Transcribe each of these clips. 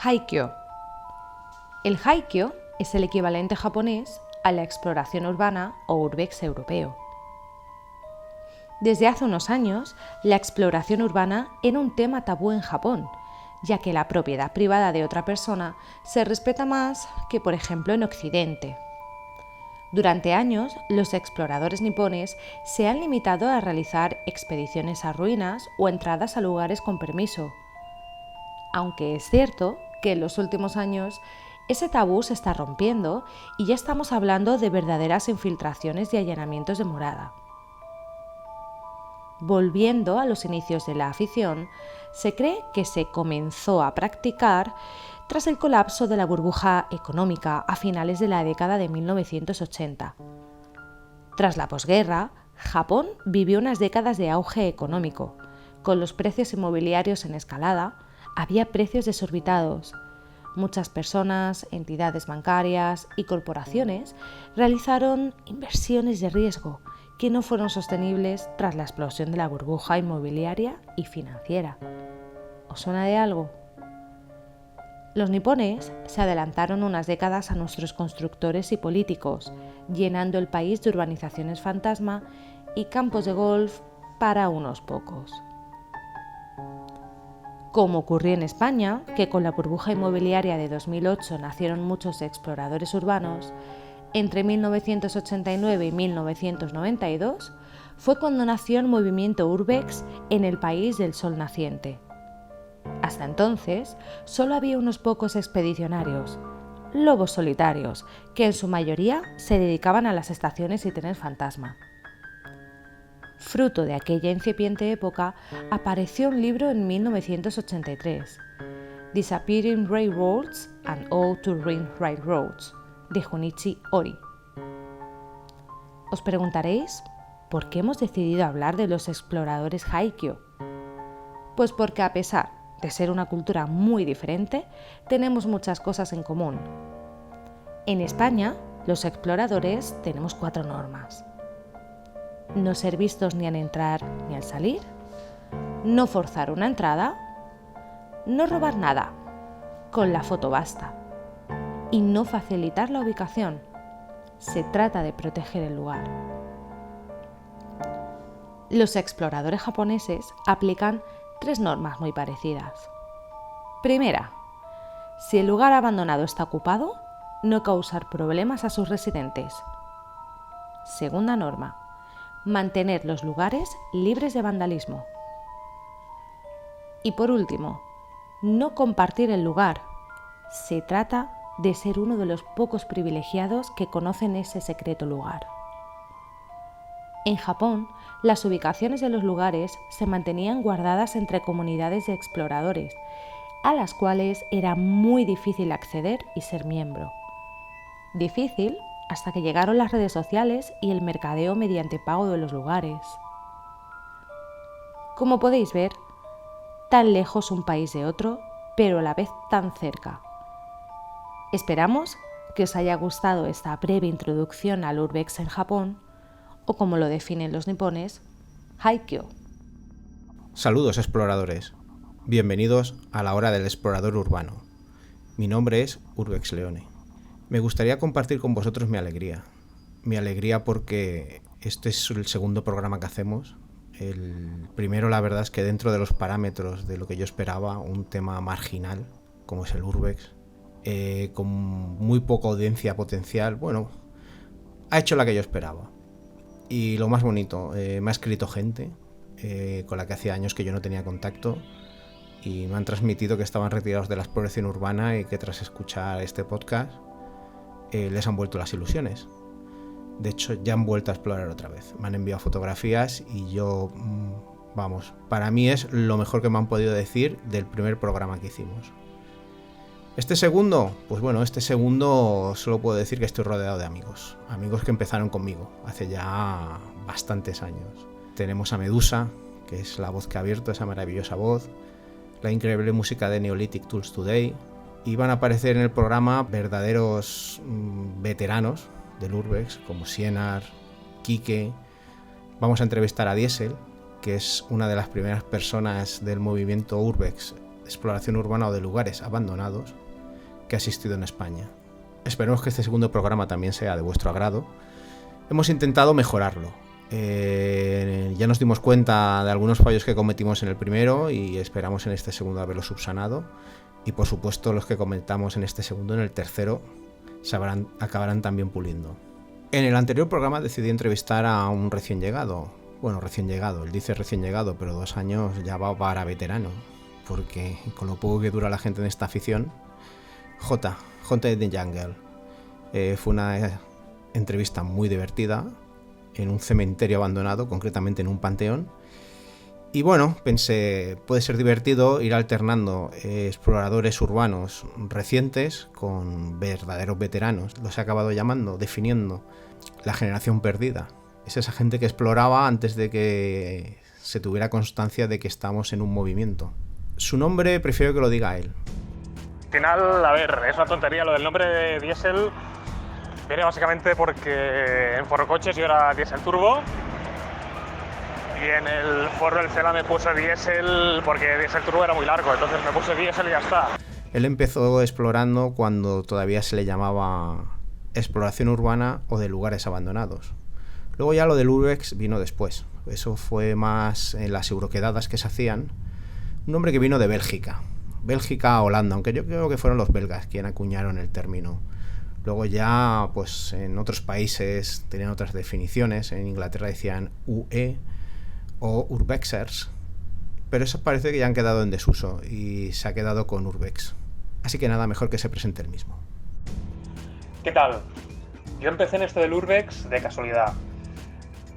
Haikyo. El Haikyo es el equivalente japonés a la exploración urbana o urbex europeo. Desde hace unos años, la exploración urbana era un tema tabú en Japón, ya que la propiedad privada de otra persona se respeta más que, por ejemplo, en Occidente. Durante años, los exploradores nipones se han limitado a realizar expediciones a ruinas o entradas a lugares con permiso. Aunque es cierto que en los últimos años ese tabú se está rompiendo y ya estamos hablando de verdaderas infiltraciones y allanamientos de morada. Volviendo a los inicios de la afición, se cree que se comenzó a practicar tras el colapso de la burbuja económica a finales de la década de 1980. Tras la posguerra, Japón vivió unas décadas de auge económico. Con los precios inmobiliarios en escalada, había precios desorbitados. Muchas personas, entidades bancarias y corporaciones realizaron inversiones de riesgo que no fueron sostenibles tras la explosión de la burbuja inmobiliaria y financiera. ¿Os suena de algo? Los nipones se adelantaron unas décadas a nuestros constructores y políticos, llenando el país de urbanizaciones fantasma y campos de golf para unos pocos. Como ocurrió en España, que con la burbuja inmobiliaria de 2008 nacieron muchos exploradores urbanos, entre 1989 y 1992 fue cuando nació el movimiento Urbex en el país del sol naciente. Hasta entonces, solo había unos pocos expedicionarios, lobos solitarios, que en su mayoría se dedicaban a las estaciones y trenes fantasma. Fruto de aquella incipiente época, apareció un libro en 1983, Disappearing Railroads and Ode to Ring Railroads, de Junichi Ori. Os preguntaréis, ¿por qué hemos decidido hablar de los exploradores Haikyo? Pues porque a pesar de ser una cultura muy diferente, tenemos muchas cosas en común. En España, los exploradores tenemos 4 normas. No ser vistos ni al entrar ni al salir, no forzar una entrada, no robar nada, con la foto basta, y no facilitar la ubicación. Se trata de proteger el lugar. Los exploradores japoneses aplican 3 normas muy parecidas. Primera, si el lugar abandonado está ocupado, no causar problemas a sus residentes. Segunda norma, mantener los lugares libres de vandalismo. Y por último, no compartir el lugar. Se trata de ser uno de los pocos privilegiados que conocen ese secreto lugar. En Japón, las ubicaciones de los lugares se mantenían guardadas entre comunidades de exploradores, a las cuales era muy difícil acceder y ser miembro. Difícil hasta que llegaron las redes sociales y el mercadeo mediante pago de los lugares. Como podéis ver, tan lejos un país de otro, pero a la vez tan cerca. Esperamos que os haya gustado esta breve introducción al Urbex en Japón, o como lo definen los nipones, Haikyo. Saludos exploradores, bienvenidos a la hora del explorador urbano. Mi nombre es Urbex Leone. Me gustaría compartir con vosotros mi alegría porque este es el segundo programa que hacemos. El primero, la verdad es que dentro de los parámetros de lo que yo esperaba, un tema marginal como es el Urbex, con muy poca audiencia potencial, bueno, ha hecho la que yo esperaba. Y lo más bonito, me ha escrito gente con la que hacía años que yo no tenía contacto y me han transmitido que estaban retirados de la exploración urbana y que tras escuchar este podcast les han vuelto las ilusiones. De hecho, ya han vuelto a explorar otra vez. Me han enviado fotografías y yo, para mí es lo mejor que me han podido decir del primer programa que hicimos. Este segundo solo puedo decir que estoy rodeado de amigos que empezaron conmigo hace ya bastantes años. Tenemos a Medusa, que es la voz que ha abierto esa maravillosa voz, la increíble música de Neolithic Tools Today, y van a aparecer en el programa verdaderos veteranos del Urbex, como Sienar, Quique. Vamos a entrevistar a Diesel, que es una de las primeras personas del movimiento Urbex exploración urbana o de lugares abandonados que ha existido en España. Esperemos que este segundo programa también sea de vuestro agrado. Hemos intentado mejorarlo. Ya nos dimos cuenta de algunos fallos que cometimos en el primero y esperamos en este segundo haberlo subsanado. Y por supuesto los que comentamos en este segundo, en el tercero, acabarán también puliendo. En el anterior programa decidí entrevistar a un recién llegado. Bueno, recién llegado, él dice recién llegado, pero 2 años ya va para veterano. Porque con lo poco que dura la gente en esta afición, J de the Jungle. Fue una entrevista muy divertida en un cementerio abandonado, concretamente en un panteón. Y bueno, pensé, puede ser divertido ir alternando exploradores urbanos recientes con verdaderos veteranos. Los he acabado llamando, definiendo la generación perdida. Es esa gente que exploraba antes de que se tuviera constancia de que estamos en un movimiento. Su nombre prefiero que lo diga él. Al final, a ver, es una tontería lo del nombre de diésel. Viene básicamente porque en Forocoches yo era diésel turbo y en el foro del Cela me puse diésel porque diésel turbo era muy largo, entonces me puse diésel y ya está. Él empezó explorando cuando todavía se le llamaba exploración urbana o de lugares abandonados. Luego ya lo del Urbex vino después. Eso fue más en las euroquedadas que se hacían. Un hombre que vino de Bélgica a Holanda, aunque yo creo que fueron los belgas quienes acuñaron el término. Luego ya, pues en otros países tenían otras definiciones. En Inglaterra decían UE o Urbexers, pero eso parece que ya han quedado en desuso y se ha quedado con Urbex. Así que nada, mejor que se presente el mismo. ¿Qué tal? Yo empecé en esto del Urbex de casualidad.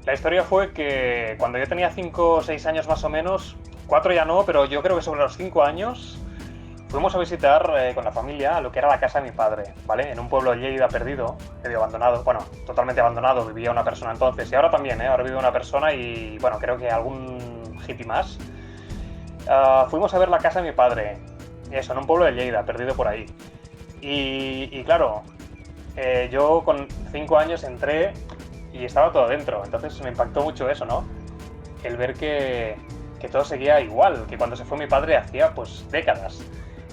La historia fue que cuando yo tenía 5 o 6 años más o menos, 4 ya no, pero yo creo que sobre los 5 años, fuimos a visitar con la familia lo que era la casa de mi padre, ¿vale? En un pueblo de Lleida perdido, medio abandonado, bueno, totalmente abandonado, vivía una persona entonces, y ahora también, ahora vive una persona y, bueno, creo que algún hippie más. Fuimos a ver la casa de mi padre, eso, en un pueblo de Lleida, perdido por ahí. Y claro, yo con 5 años entré y estaba todo dentro, entonces me impactó mucho eso, ¿no? El ver que todo seguía igual, que cuando se fue mi padre hacía, pues, décadas.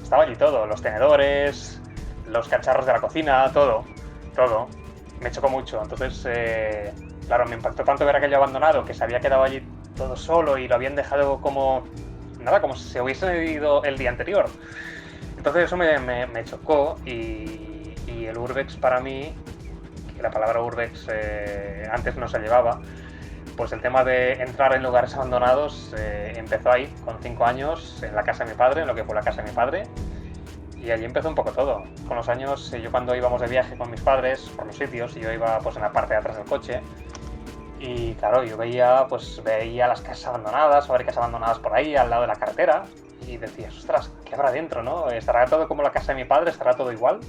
Estaba allí todo, los tenedores, los cacharros de la cocina, todo. Me chocó mucho, entonces, claro, me impactó tanto ver aquello abandonado, que se había quedado allí todo solo y lo habían dejado como si se hubiese ido el día anterior. Entonces eso me chocó y el Urbex para mí, que la palabra Urbex antes no se llevaba, pues el tema de entrar en lugares abandonados empezó ahí, con 5 años, en la casa de mi padre, en lo que fue la casa de mi padre, y allí empezó un poco todo. Con los años, yo cuando íbamos de viaje con mis padres por los sitios, y yo iba pues en la parte de atrás del coche, y claro, yo veía las casas abandonadas, o varias casas abandonadas por ahí, al lado de la carretera, y decías, ostras, ¿qué habrá dentro, no? ¿Estará todo como la casa de mi padre? ¿Estará todo igual?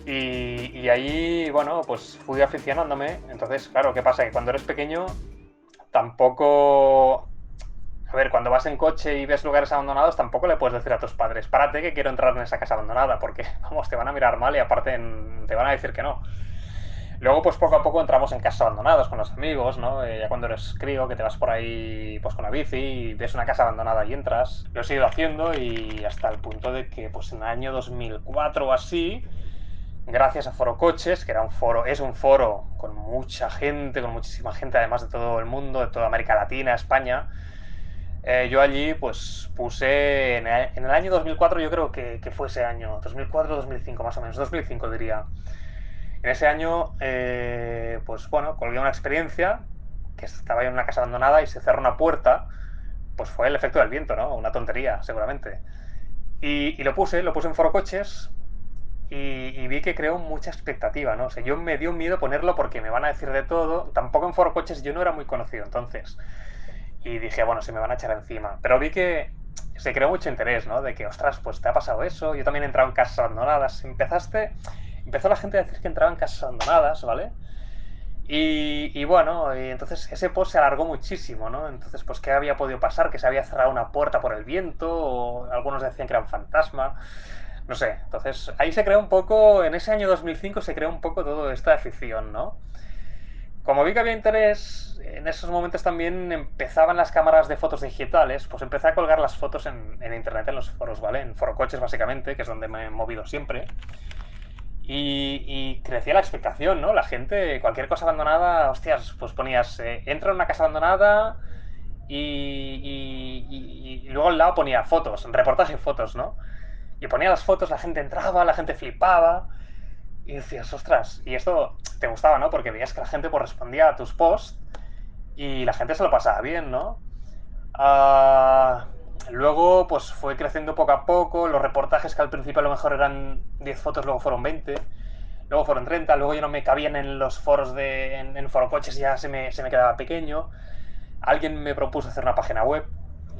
Y ahí, bueno, pues fui aficionándome. Entonces, claro, ¿qué pasa? Que cuando eres pequeño, tampoco... A ver, cuando vas en coche y ves lugares abandonados, tampoco le puedes decir a tus padres, párate que quiero entrar en esa casa abandonada, porque, vamos, te van a mirar mal y aparte te van a decir que no. Luego, pues poco a poco entramos en casas abandonadas con los amigos, ¿no? Ya cuando eres crío, que te vas por ahí pues con la bici y ves una casa abandonada y entras. Lo he seguido haciendo y hasta el punto de que, pues en el año 2004 o así, gracias a Forocoches, que es un foro con mucha gente, con muchísima gente, además de todo el mundo, de toda América Latina, España, yo allí pues puse, en el año 2004, yo creo que fue ese año, 2004-2005 más o menos, 2005 diría. En ese año, pues bueno, colgué una experiencia, que estaba yo en una casa abandonada y se cerró una puerta, pues fue el efecto del viento, ¿no? Una tontería, seguramente. Y lo puse en Forocoches. Y vi que creó mucha expectativa, ¿no? O sea, yo me dio miedo ponerlo porque me van a decir de todo. Tampoco en Forocoches yo no era muy conocido entonces. Y dije, bueno, se me van a echar encima. Pero vi que se creó mucho interés, ¿no? De que, ostras, pues te ha pasado eso. Yo también he entrado en casas abandonadas. Empezó la gente a decir que entraba en casas abandonadas, ¿vale? Y bueno, y entonces ese post se alargó muchísimo, ¿no? Entonces, pues, ¿qué había podido pasar? Que se había cerrado una puerta por el viento, o algunos decían que era un fantasma. No sé, entonces ahí se creó un poco, en ese año 2005 se creó un poco toda esta afición, ¿no? Como vi que había interés, en esos momentos también empezaban las cámaras de fotos digitales, pues empecé a colgar las fotos en internet, en los foros, ¿vale? En forocoches básicamente, que es donde me he movido siempre. Y crecía la expectación, ¿no? La gente, cualquier cosa abandonada, hostias, pues ponías, entra en una casa abandonada y luego al lado ponía fotos, reportaje de fotos, ¿no? Y ponía las fotos, la gente entraba, la gente flipaba. Y decías, ostras, y esto te gustaba, ¿no? Porque veías que la gente pues, respondía a tus posts y la gente se lo pasaba bien, ¿no? Ah, luego, pues fue creciendo poco a poco. Los reportajes que al principio a lo mejor eran 10 fotos, luego fueron 20, luego fueron 30, luego ya no me cabían en los foros en forocoches, ya se me quedaba pequeño. Alguien me propuso hacer una página web.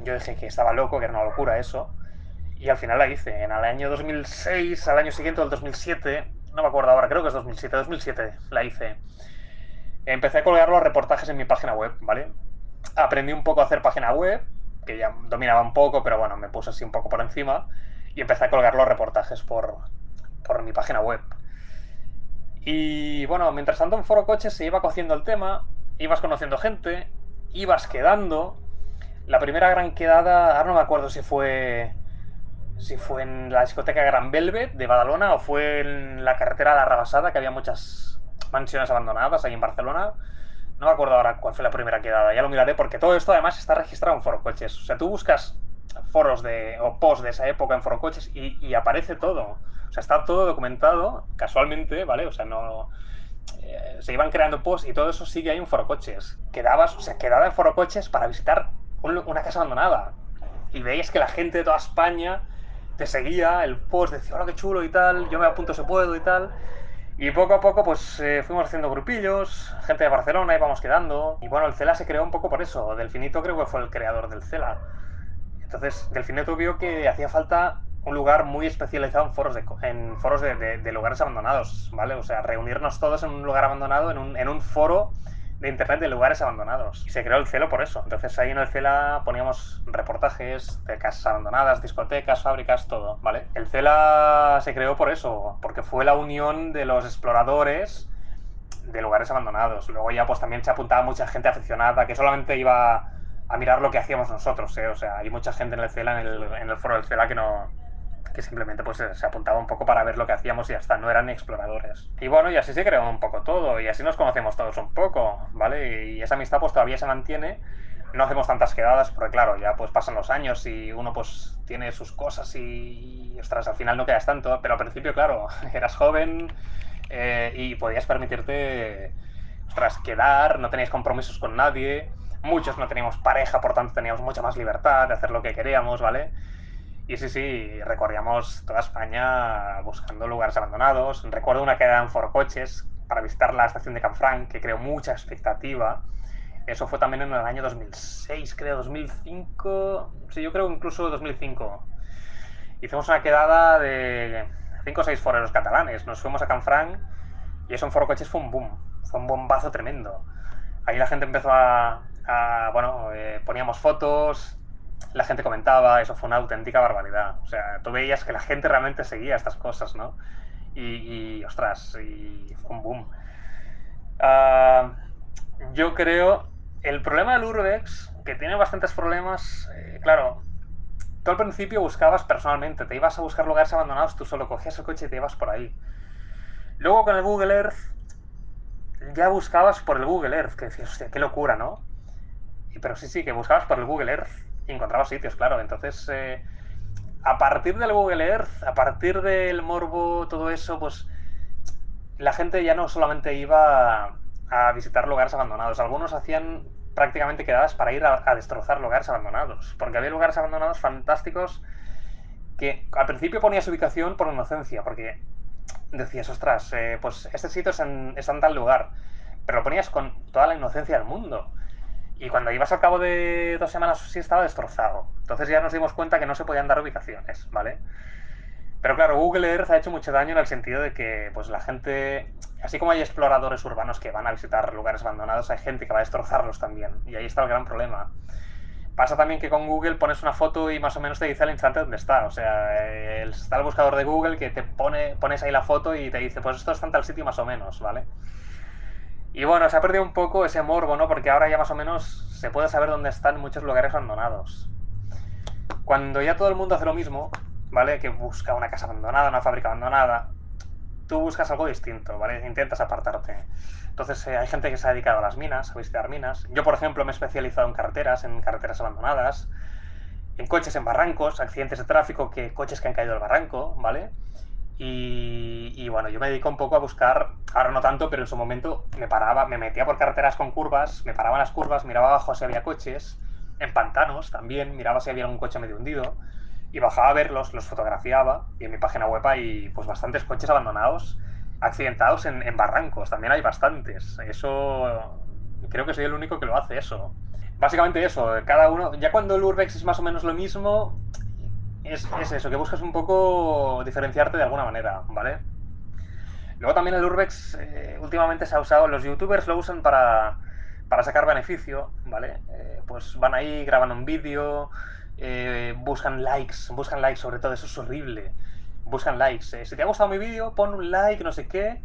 Yo dije que estaba loco, que era una locura eso. Y al final la hice. En el año 2006, al año siguiente, el 2007, no me acuerdo ahora, creo que es 2007 la hice. Empecé a colgar los reportajes en mi página web, ¿vale? Aprendí un poco a hacer página web, que ya dominaba un poco, pero bueno, me puse así un poco por encima. Y empecé a colgar los reportajes por mi página web. Y bueno, mientras tanto en Foro Coches se iba cociendo el tema, ibas conociendo gente, ibas quedando. La primera gran quedada, ahora no me acuerdo si fue en la discoteca Gran Velvet de Badalona o fue en la carretera de la Rabasada, que había muchas mansiones abandonadas ahí en Barcelona. No me acuerdo ahora cuál fue la primera quedada, ya lo miraré porque todo esto además está registrado en Foro Coches. O sea, tú buscas foros o posts de esa época en Foro Coches y aparece todo. O sea, está todo documentado casualmente, ¿vale? O sea, no... se iban creando posts y todo eso sigue ahí en Foro Coches. Quedaba en Foro Coches para visitar una casa abandonada. Y veías que la gente de toda España te seguía, el post decía, hola, qué chulo y tal, yo me apunto si puedo y tal. Y poco a poco, pues fuimos haciendo grupillos, gente de Barcelona, íbamos quedando. Y bueno, el Cela se creó un poco por eso. Delfinito creo que fue el creador del Cela. Entonces, Delfinito vio que hacía falta un lugar muy especializado en foros de lugares abandonados, ¿vale? O sea, reunirnos todos en un lugar abandonado, en un foro de internet de lugares abandonados. Y se creó el Celo por eso. Entonces ahí en el Cela poníamos reportajes de casas abandonadas, discotecas, fábricas, todo, ¿vale? El Cela se creó por eso, porque fue la unión de los exploradores de lugares abandonados. Luego ya pues también se apuntaba mucha gente aficionada que solamente iba a mirar lo que hacíamos nosotros, ¿eh? O sea, hay mucha gente en el CELA, en el foro del CELA, que simplemente pues se apuntaba un poco para ver lo que hacíamos y ya está, no eran ni exploradores. Y bueno, y así se creó un poco todo, y así nos conocemos todos un poco, ¿vale? Y esa amistad pues todavía se mantiene. No hacemos tantas quedadas porque claro, ya pues pasan los años y uno pues tiene sus cosas y ostras, al final no quedas tanto, pero al principio claro, eras joven y podías permitirte, ostras, quedar, no tenías compromisos con nadie, muchos no teníamos pareja, por tanto teníamos mucha más libertad de hacer lo que queríamos, ¿vale? Y sí, sí, recorríamos toda España buscando lugares abandonados. Recuerdo una quedada en Forocoches para visitar la estación de Canfranc, que creó mucha expectativa. Eso fue también en el año 2006, creo, 2005. Sí, yo creo incluso 2005. Hicimos una quedada de 5 o 6 foreros catalanes. Nos fuimos a Canfranc y eso en Forocoches fue un boom. Fue un bombazo tremendo. Ahí la gente empezó bueno, poníamos fotos, la gente comentaba, eso fue una auténtica barbaridad. O sea, tú veías que la gente realmente seguía estas cosas, ¿no? Ostras, y fue un boom. Ah, yo creo, el problema del Urbex, que tiene bastantes problemas, claro, tú al principio buscabas personalmente, te ibas a buscar lugares abandonados, tú solo cogías el coche y te ibas por ahí. Luego con el Google Earth, ya buscabas por el Google Earth, que decías, hostia, qué locura, ¿no? Pero sí, sí, que buscabas por el Google Earth y encontrabas sitios, claro. Entonces, a partir del Google Earth, a partir del morbo, todo eso, pues la gente ya no solamente iba a visitar lugares abandonados, algunos hacían prácticamente quedadas para ir a destrozar lugares abandonados, porque había lugares abandonados fantásticos que al principio ponías ubicación por inocencia, porque decías, ostras, pues este sitio está en tal lugar, pero lo ponías con toda la inocencia del mundo. Y cuando ibas al cabo de 2 semanas sí estaba destrozado. Entonces ya nos dimos cuenta que no se podían dar ubicaciones, ¿vale? Pero claro, Google Earth ha hecho mucho daño en el sentido de que pues la gente, así como hay exploradores urbanos que van a visitar lugares abandonados, hay gente que va a destrozarlos también. Y ahí está el gran problema. Pasa también que con Google pones una foto y más o menos te dice al instante dónde está. O sea, está el buscador de Google que pones ahí la foto y te dice, pues esto está en tal sitio más o menos, ¿vale? Y bueno, se ha perdido un poco ese morbo, ¿no? Porque ahora ya más o menos se puede saber dónde están muchos lugares abandonados. Cuando ya todo el mundo hace lo mismo, ¿vale? Que busca una casa abandonada, una fábrica abandonada, tú buscas algo distinto, ¿vale? Intentas apartarte. Entonces hay gente que se ha dedicado a las minas, a visitar minas. Yo, por ejemplo, me he especializado en carreteras abandonadas, en coches en barrancos, accidentes de tráfico, coches que han caído al barranco, ¿vale? Y bueno, yo me dedico un poco a buscar, ahora no tanto, pero en su momento me paraba, me metía por carreteras con curvas, me paraba en las curvas, miraba abajo si había coches, en pantanos también, miraba si había algún coche medio hundido, y bajaba a verlos, los fotografiaba, y en mi página web hay pues bastantes coches abandonados, accidentados en barrancos, también hay bastantes. Eso, creo que soy el único que lo hace eso. Básicamente eso, cada uno, ya cuando el Urbex es más o menos lo mismo, es eso, que buscas un poco diferenciarte de alguna manera, ¿vale? Luego también el Urbex últimamente se ha usado, los youtubers lo usan para sacar beneficio, ¿vale? Pues van ahí, graban un vídeo, buscan likes sobre todo, eso es horrible. Buscan likes. Si te ha gustado mi vídeo, pon un like, no sé qué.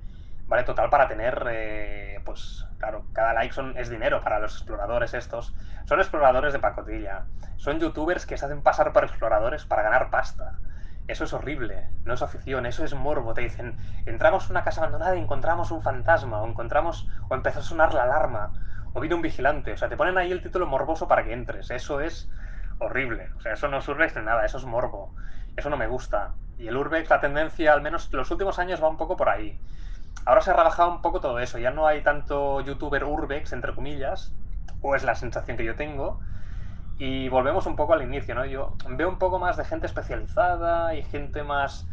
Vale, total, para tener, pues claro, cada like es dinero para los exploradores estos. Son exploradores de pacotilla. Son youtubers que se hacen pasar por exploradores para ganar pasta. Eso es horrible, no es afición, eso es morbo. Te dicen, entramos en una casa abandonada y encontramos un fantasma, o empezó a sonar la alarma, o vino un vigilante. O sea, te ponen ahí el título morboso para que entres. Eso es horrible. O sea, eso no es Urbex ni nada, eso es morbo. Eso no me gusta. Y el Urbex, la tendencia, al menos los últimos años, va un poco por ahí. Ahora se ha rebajado un poco todo eso. Ya no hay tanto youtuber Urbex, entre comillas, o es la sensación que yo tengo. Y volvemos un poco al inicio, ¿no? Yo veo un poco más de gente especializada y gente más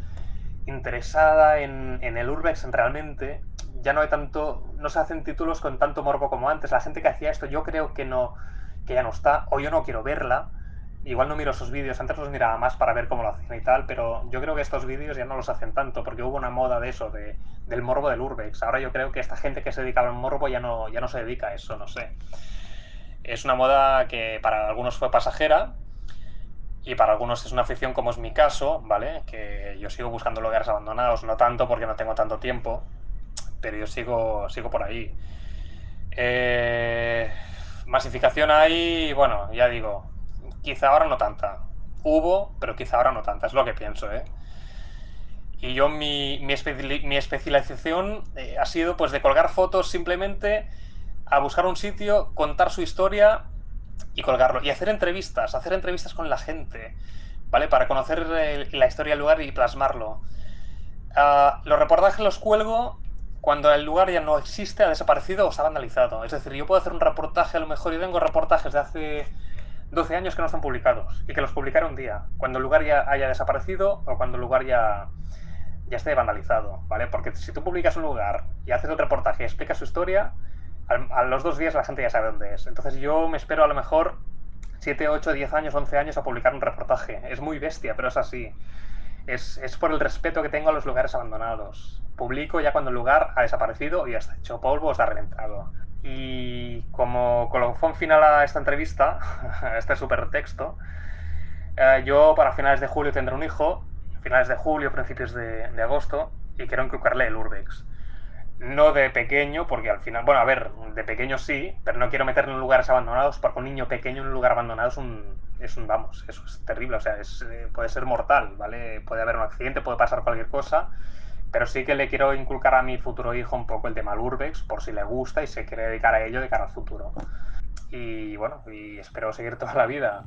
interesada en el Urbex realmente. Ya no hay tanto, no se hacen títulos con tanto morbo como antes. La gente que hacía esto yo creo que no, que ya no está, o yo no quiero verla. Igual no miro esos vídeos, antes los miraba más para ver cómo lo hacían y tal, pero yo creo que estos vídeos ya no los hacen tanto, porque hubo una moda de eso, del morbo del Urbex. Ahora yo creo que esta gente que se dedicaba al morbo ya no se dedica a eso, no sé. Es una moda que para algunos fue pasajera, y para algunos es una afición como es mi caso, ¿vale? Que yo sigo buscando lugares abandonados, no tanto porque no tengo tanto tiempo, pero yo sigo por ahí. Eh, Masificación hay, bueno, ya digo, quizá ahora no tanta. Hubo, pero quizá ahora no tanta, es lo que pienso, ¿eh? Y yo mi especialización ha sido pues de colgar fotos simplemente a buscar un sitio, contar su historia y colgarlo. Y hacer entrevistas con la gente, ¿vale? Para conocer la historia del lugar y plasmarlo. Los reportajes los cuelgo cuando el lugar ya no existe, ha desaparecido o está vandalizado. Es decir, yo puedo hacer un reportaje, a lo mejor yo tengo reportajes de hace 12 años que no están publicados y que los publicaré un día, cuando el lugar ya haya desaparecido o cuando el lugar ya esté vandalizado, ¿vale? Porque si tú publicas un lugar y haces el reportaje y explicas su historia, a los 2 días la gente ya sabe dónde es. Entonces yo me espero a lo mejor 7, 8, 10 años, 11 años a publicar un reportaje. Es muy bestia, pero es así. Es por el respeto que tengo a los lugares abandonados. Publico ya cuando el lugar ha desaparecido y está hecho polvo o está reventado. Y como colofón final a esta entrevista, a este super texto, yo para finales de julio tendré un hijo, finales de julio, principios de agosto, y quiero inculcarle el Urbex. No de pequeño, porque al final, bueno, a ver, de pequeño sí, pero no quiero meterlo en lugares abandonados, porque un niño pequeño en un lugar abandonado vamos, eso es terrible, o sea, puede ser mortal, ¿vale? Puede haber un accidente, puede pasar cualquier cosa, pero sí que le quiero inculcar a mi futuro hijo un poco el tema del Urbex, por si le gusta y se quiere dedicar a ello de cara al futuro. Y bueno, y espero seguir toda la vida.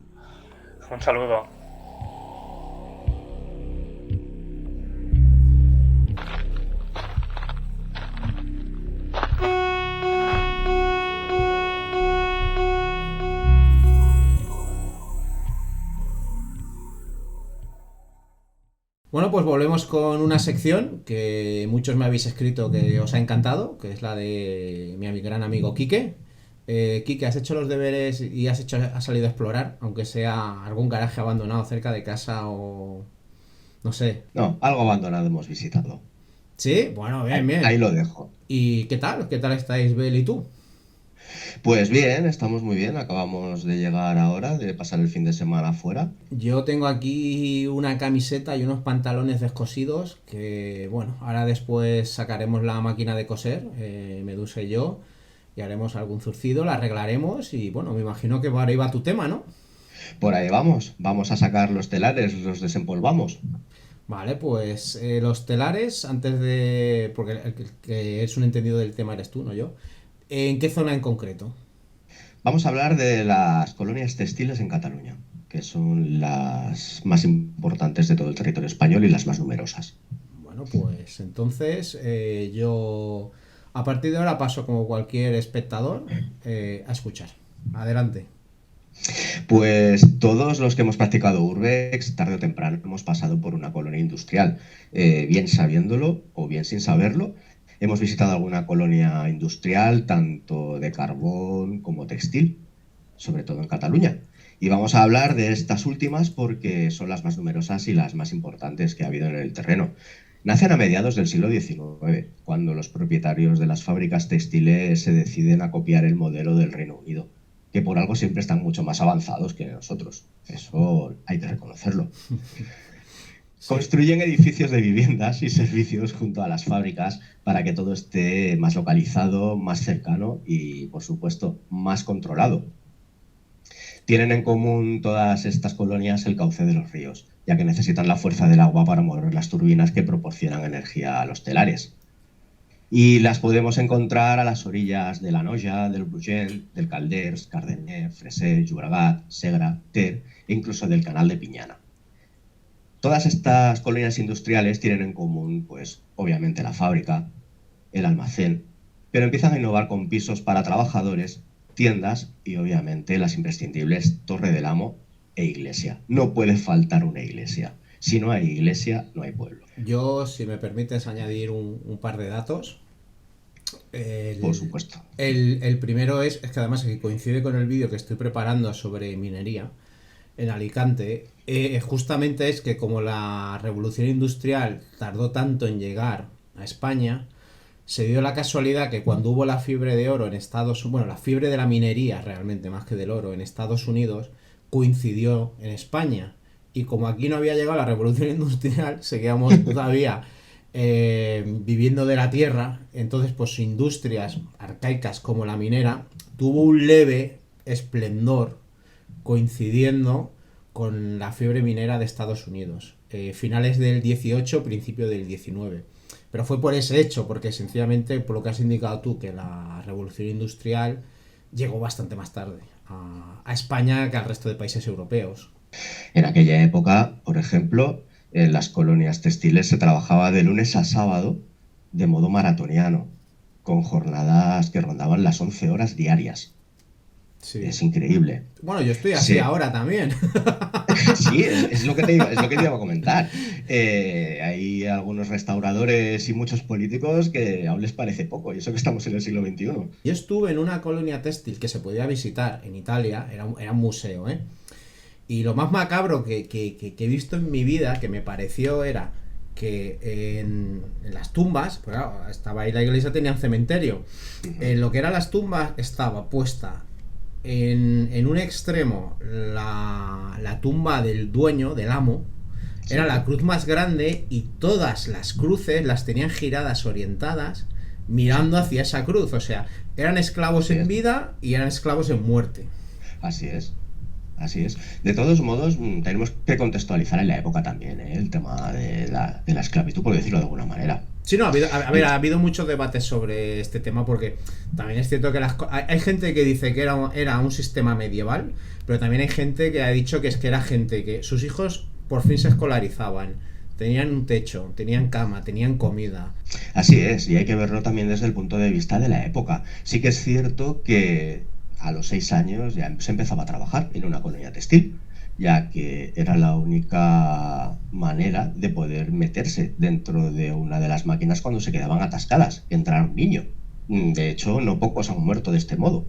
Un saludo. Bueno, pues volvemos con una sección que muchos me habéis escrito que os ha encantado, que es la de mi gran amigo Quique. Quique, ¿has hecho los deberes y has salido a explorar, aunque sea algún garaje abandonado cerca de casa o no sé? No, algo abandonado hemos visitado. Sí, bueno, bien, bien. Ahí lo dejo. ¿Y qué tal? ¿Qué tal estáis, Bel y tú? Pues bien, estamos muy bien. Acabamos de llegar ahora, de pasar el fin de semana afuera. Yo tengo aquí una camiseta y unos pantalones descosidos que, bueno, ahora después sacaremos la máquina de coser, Medusa y yo, y haremos algún zurcido, la arreglaremos y bueno, me imagino que por ahí va tu tema, ¿no? Por ahí vamos a sacar los telares, los desempolvamos. Vale, pues los telares, antes de... porque el que es un entendido del tema eres tú, no yo. ¿En qué zona en concreto? Vamos a hablar de las colonias textiles en Cataluña, que son las más importantes de todo el territorio español y las más numerosas. Bueno, pues entonces yo a partir de ahora paso como cualquier espectador a escuchar. Adelante. Pues todos los que hemos practicado Urbex, tarde o temprano, hemos pasado por una colonia industrial, bien sabiéndolo o bien sin saberlo. Hemos visitado alguna colonia industrial, tanto de carbón como textil, sobre todo en Cataluña. Y vamos a hablar de estas últimas porque son las más numerosas y las más importantes que ha habido en el terreno. Nacen a mediados del siglo XIX, cuando los propietarios de las fábricas textiles se deciden a copiar el modelo del Reino Unido, que por algo siempre están mucho más avanzados que nosotros. Eso hay que reconocerlo. Construyen edificios de viviendas y servicios junto a las fábricas para que todo esté más localizado, más cercano y, por supuesto, más controlado. Tienen en común todas estas colonias el cauce de los ríos, ya que necesitan la fuerza del agua para mover las turbinas que proporcionan energía a los telares. Y las podemos encontrar a las orillas de la Noya, del Brugent, del Calders, Cardener, Freser, Llobregat, Segre, Ter e incluso del Canal de Piñana. Todas estas colonias industriales tienen en común, pues, obviamente la fábrica, el almacén, pero empiezan a innovar con pisos para trabajadores, tiendas y, obviamente, las imprescindibles Torre del Amo e iglesia. No puede faltar una iglesia. Si no hay iglesia, no hay pueblo. Yo, si me permites añadir un par de datos. Por supuesto. El primero es que además que coincide con el vídeo que estoy preparando sobre minería en Alicante. Justamente es que como la revolución industrial tardó tanto en llegar a España, se dio la casualidad que cuando hubo la fiebre de oro en Estados Unidos, bueno, la fiebre de la minería realmente más que del oro en Estados Unidos, coincidió en España. Y como aquí no había llegado la revolución industrial, seguíamos todavía viviendo de la tierra. Entonces, pues industrias arcaicas como la minera tuvo un leve esplendor coincidiendo con la fiebre minera de Estados Unidos. Finales del 18, principio del 19. Pero fue por ese hecho, porque sencillamente, por lo que has indicado tú, que la revolución industrial llegó bastante más tarde a España que al resto de países europeos. En aquella época, por ejemplo, en las colonias textiles se trabajaba de lunes a sábado de modo maratoniano, con jornadas que rondaban las 11 horas diarias. Sí. Es increíble. Bueno, yo estoy así ahora también. Sí, es lo que te iba a comentar. Hay algunos restauradores y muchos políticos que aún les parece poco, y eso que estamos en el siglo XXI. Yo estuve en una colonia textil que se podía visitar en Italia, era un museo, ¿eh? Y lo más macabro que he visto en mi vida, que me pareció, era que en las tumbas, pues claro, estaba ahí la iglesia, tenía un cementerio. En lo que eran las tumbas estaba puesta en un extremo la tumba del dueño, del amo, era la cruz más grande y todas las cruces las tenían giradas, orientadas, mirando hacia esa cruz. O sea, eran esclavos en vida y eran esclavos en muerte. Así es. Así es. De todos modos, tenemos que contextualizar en la época también, el tema de la esclavitud, por decirlo de alguna manera. Sí, no, ha habido muchos debates sobre este tema, porque también es cierto que hay gente que dice que era un sistema medieval, pero también hay gente que ha dicho que era gente que sus hijos por fin se escolarizaban, tenían un techo, tenían cama, tenían comida. Así es, y hay que verlo también desde el punto de vista de la época. Sí que es cierto que a los 6 años ya se empezaba a trabajar en una colonia textil, ya que era la única manera de poder meterse dentro de una de las máquinas cuando se quedaban atascadas, entrar un niño. De hecho, no pocos han muerto de este modo.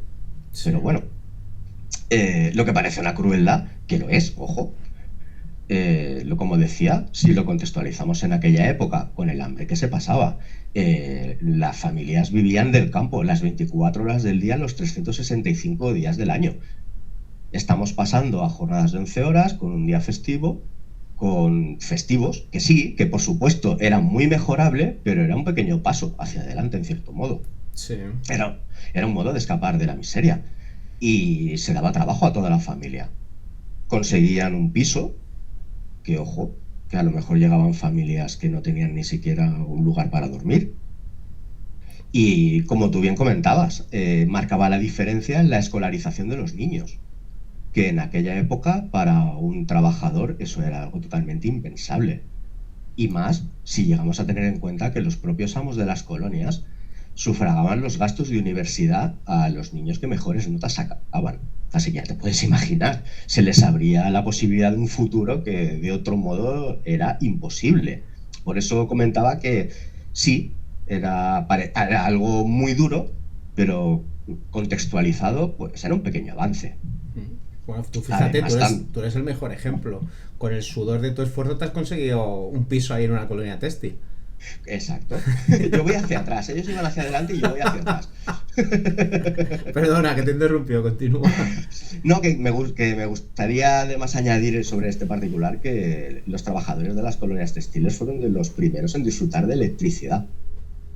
Sí. Pero bueno, lo que parece una crueldad, que lo es, ojo. Como decía, si lo contextualizamos en aquella época, con el hambre que se pasaba, las familias vivían del campo las 24 horas del día, los 365 días del año. Estamos pasando a jornadas de 11 horas, con un día festivo, con festivos, que por supuesto era muy mejorable, pero era un pequeño paso hacia adelante en cierto modo. Sí. Era un modo de escapar de la miseria y se daba trabajo a toda la familia. Conseguían un piso, que ojo, que a lo mejor llegaban familias que no tenían ni siquiera un lugar para dormir. Y como tú bien comentabas, marcaba la diferencia en la escolarización de los niños, que en aquella época para un trabajador eso era algo totalmente impensable. Y más si llegamos a tener en cuenta que los propios amos de las colonias sufragaban los gastos de universidad a los niños que mejores notas sacaban. Así que ya te puedes imaginar, se les abría la posibilidad de un futuro que de otro modo era imposible. Por eso comentaba que sí, era algo muy duro, pero contextualizado, pues era un pequeño avance. Bueno, tú fíjate, Además, tú eres el mejor ejemplo. Con el sudor de tu esfuerzo te has conseguido un piso ahí en una colonia textil. exacto. Yo voy hacia atrás, ellos iban hacia adelante y yo voy hacia atrás. Perdona, que te interrumpió, continúa. No, que me gustaría además añadir sobre este particular que los trabajadores de las colonias textiles fueron de los primeros en disfrutar de electricidad,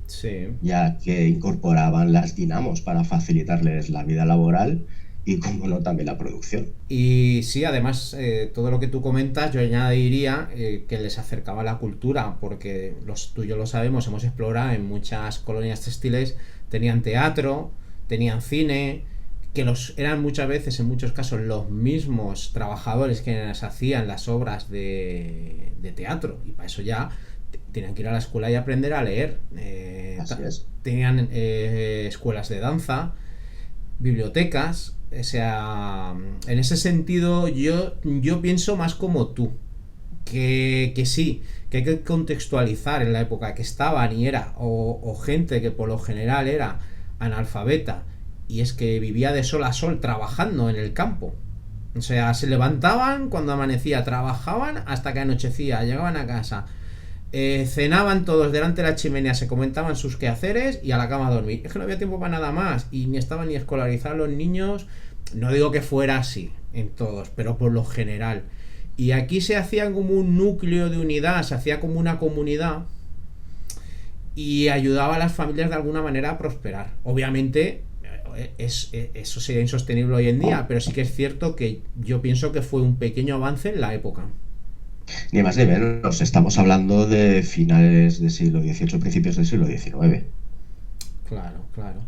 Sí. ya que incorporaban las dinamos para facilitarles la vida laboral y, como no, también la producción. Y sí, además, todo lo que tú comentas, yo añadiría que les acercaba la cultura, porque tú y yo lo sabemos, hemos explorado en muchas colonias textiles, tenían teatro, tenían cine, que eran muchas veces, en muchos casos, los mismos trabajadores que les hacían las obras de teatro, y para eso ya tenían que ir a la escuela y aprender a leer. Así es. Tenían escuelas de danza, bibliotecas. O sea, en ese sentido yo pienso más como tú, que sí, que hay que contextualizar en la época que estaban y era, o gente que por lo general era analfabeta y es que vivía de sol a sol trabajando en el campo. O sea, se levantaban cuando amanecía, trabajaban hasta que anochecía, llegaban a casa, cenaban todos delante de la chimenea, se comentaban sus quehaceres y a la cama a dormir. Es que no había tiempo para nada más y ni estaban ni escolarizados los niños. No digo que fuera así en todos, pero por lo general. Y aquí se hacía como un núcleo de unidad, se hacía como una comunidad y ayudaba a las familias de alguna manera a prosperar. Obviamente eso sería insostenible hoy en día, pero sí que es cierto que yo pienso que fue un pequeño avance en la época. Ni más ni menos, estamos hablando de finales del siglo XVIII, principios del siglo XIX. Claro, claro.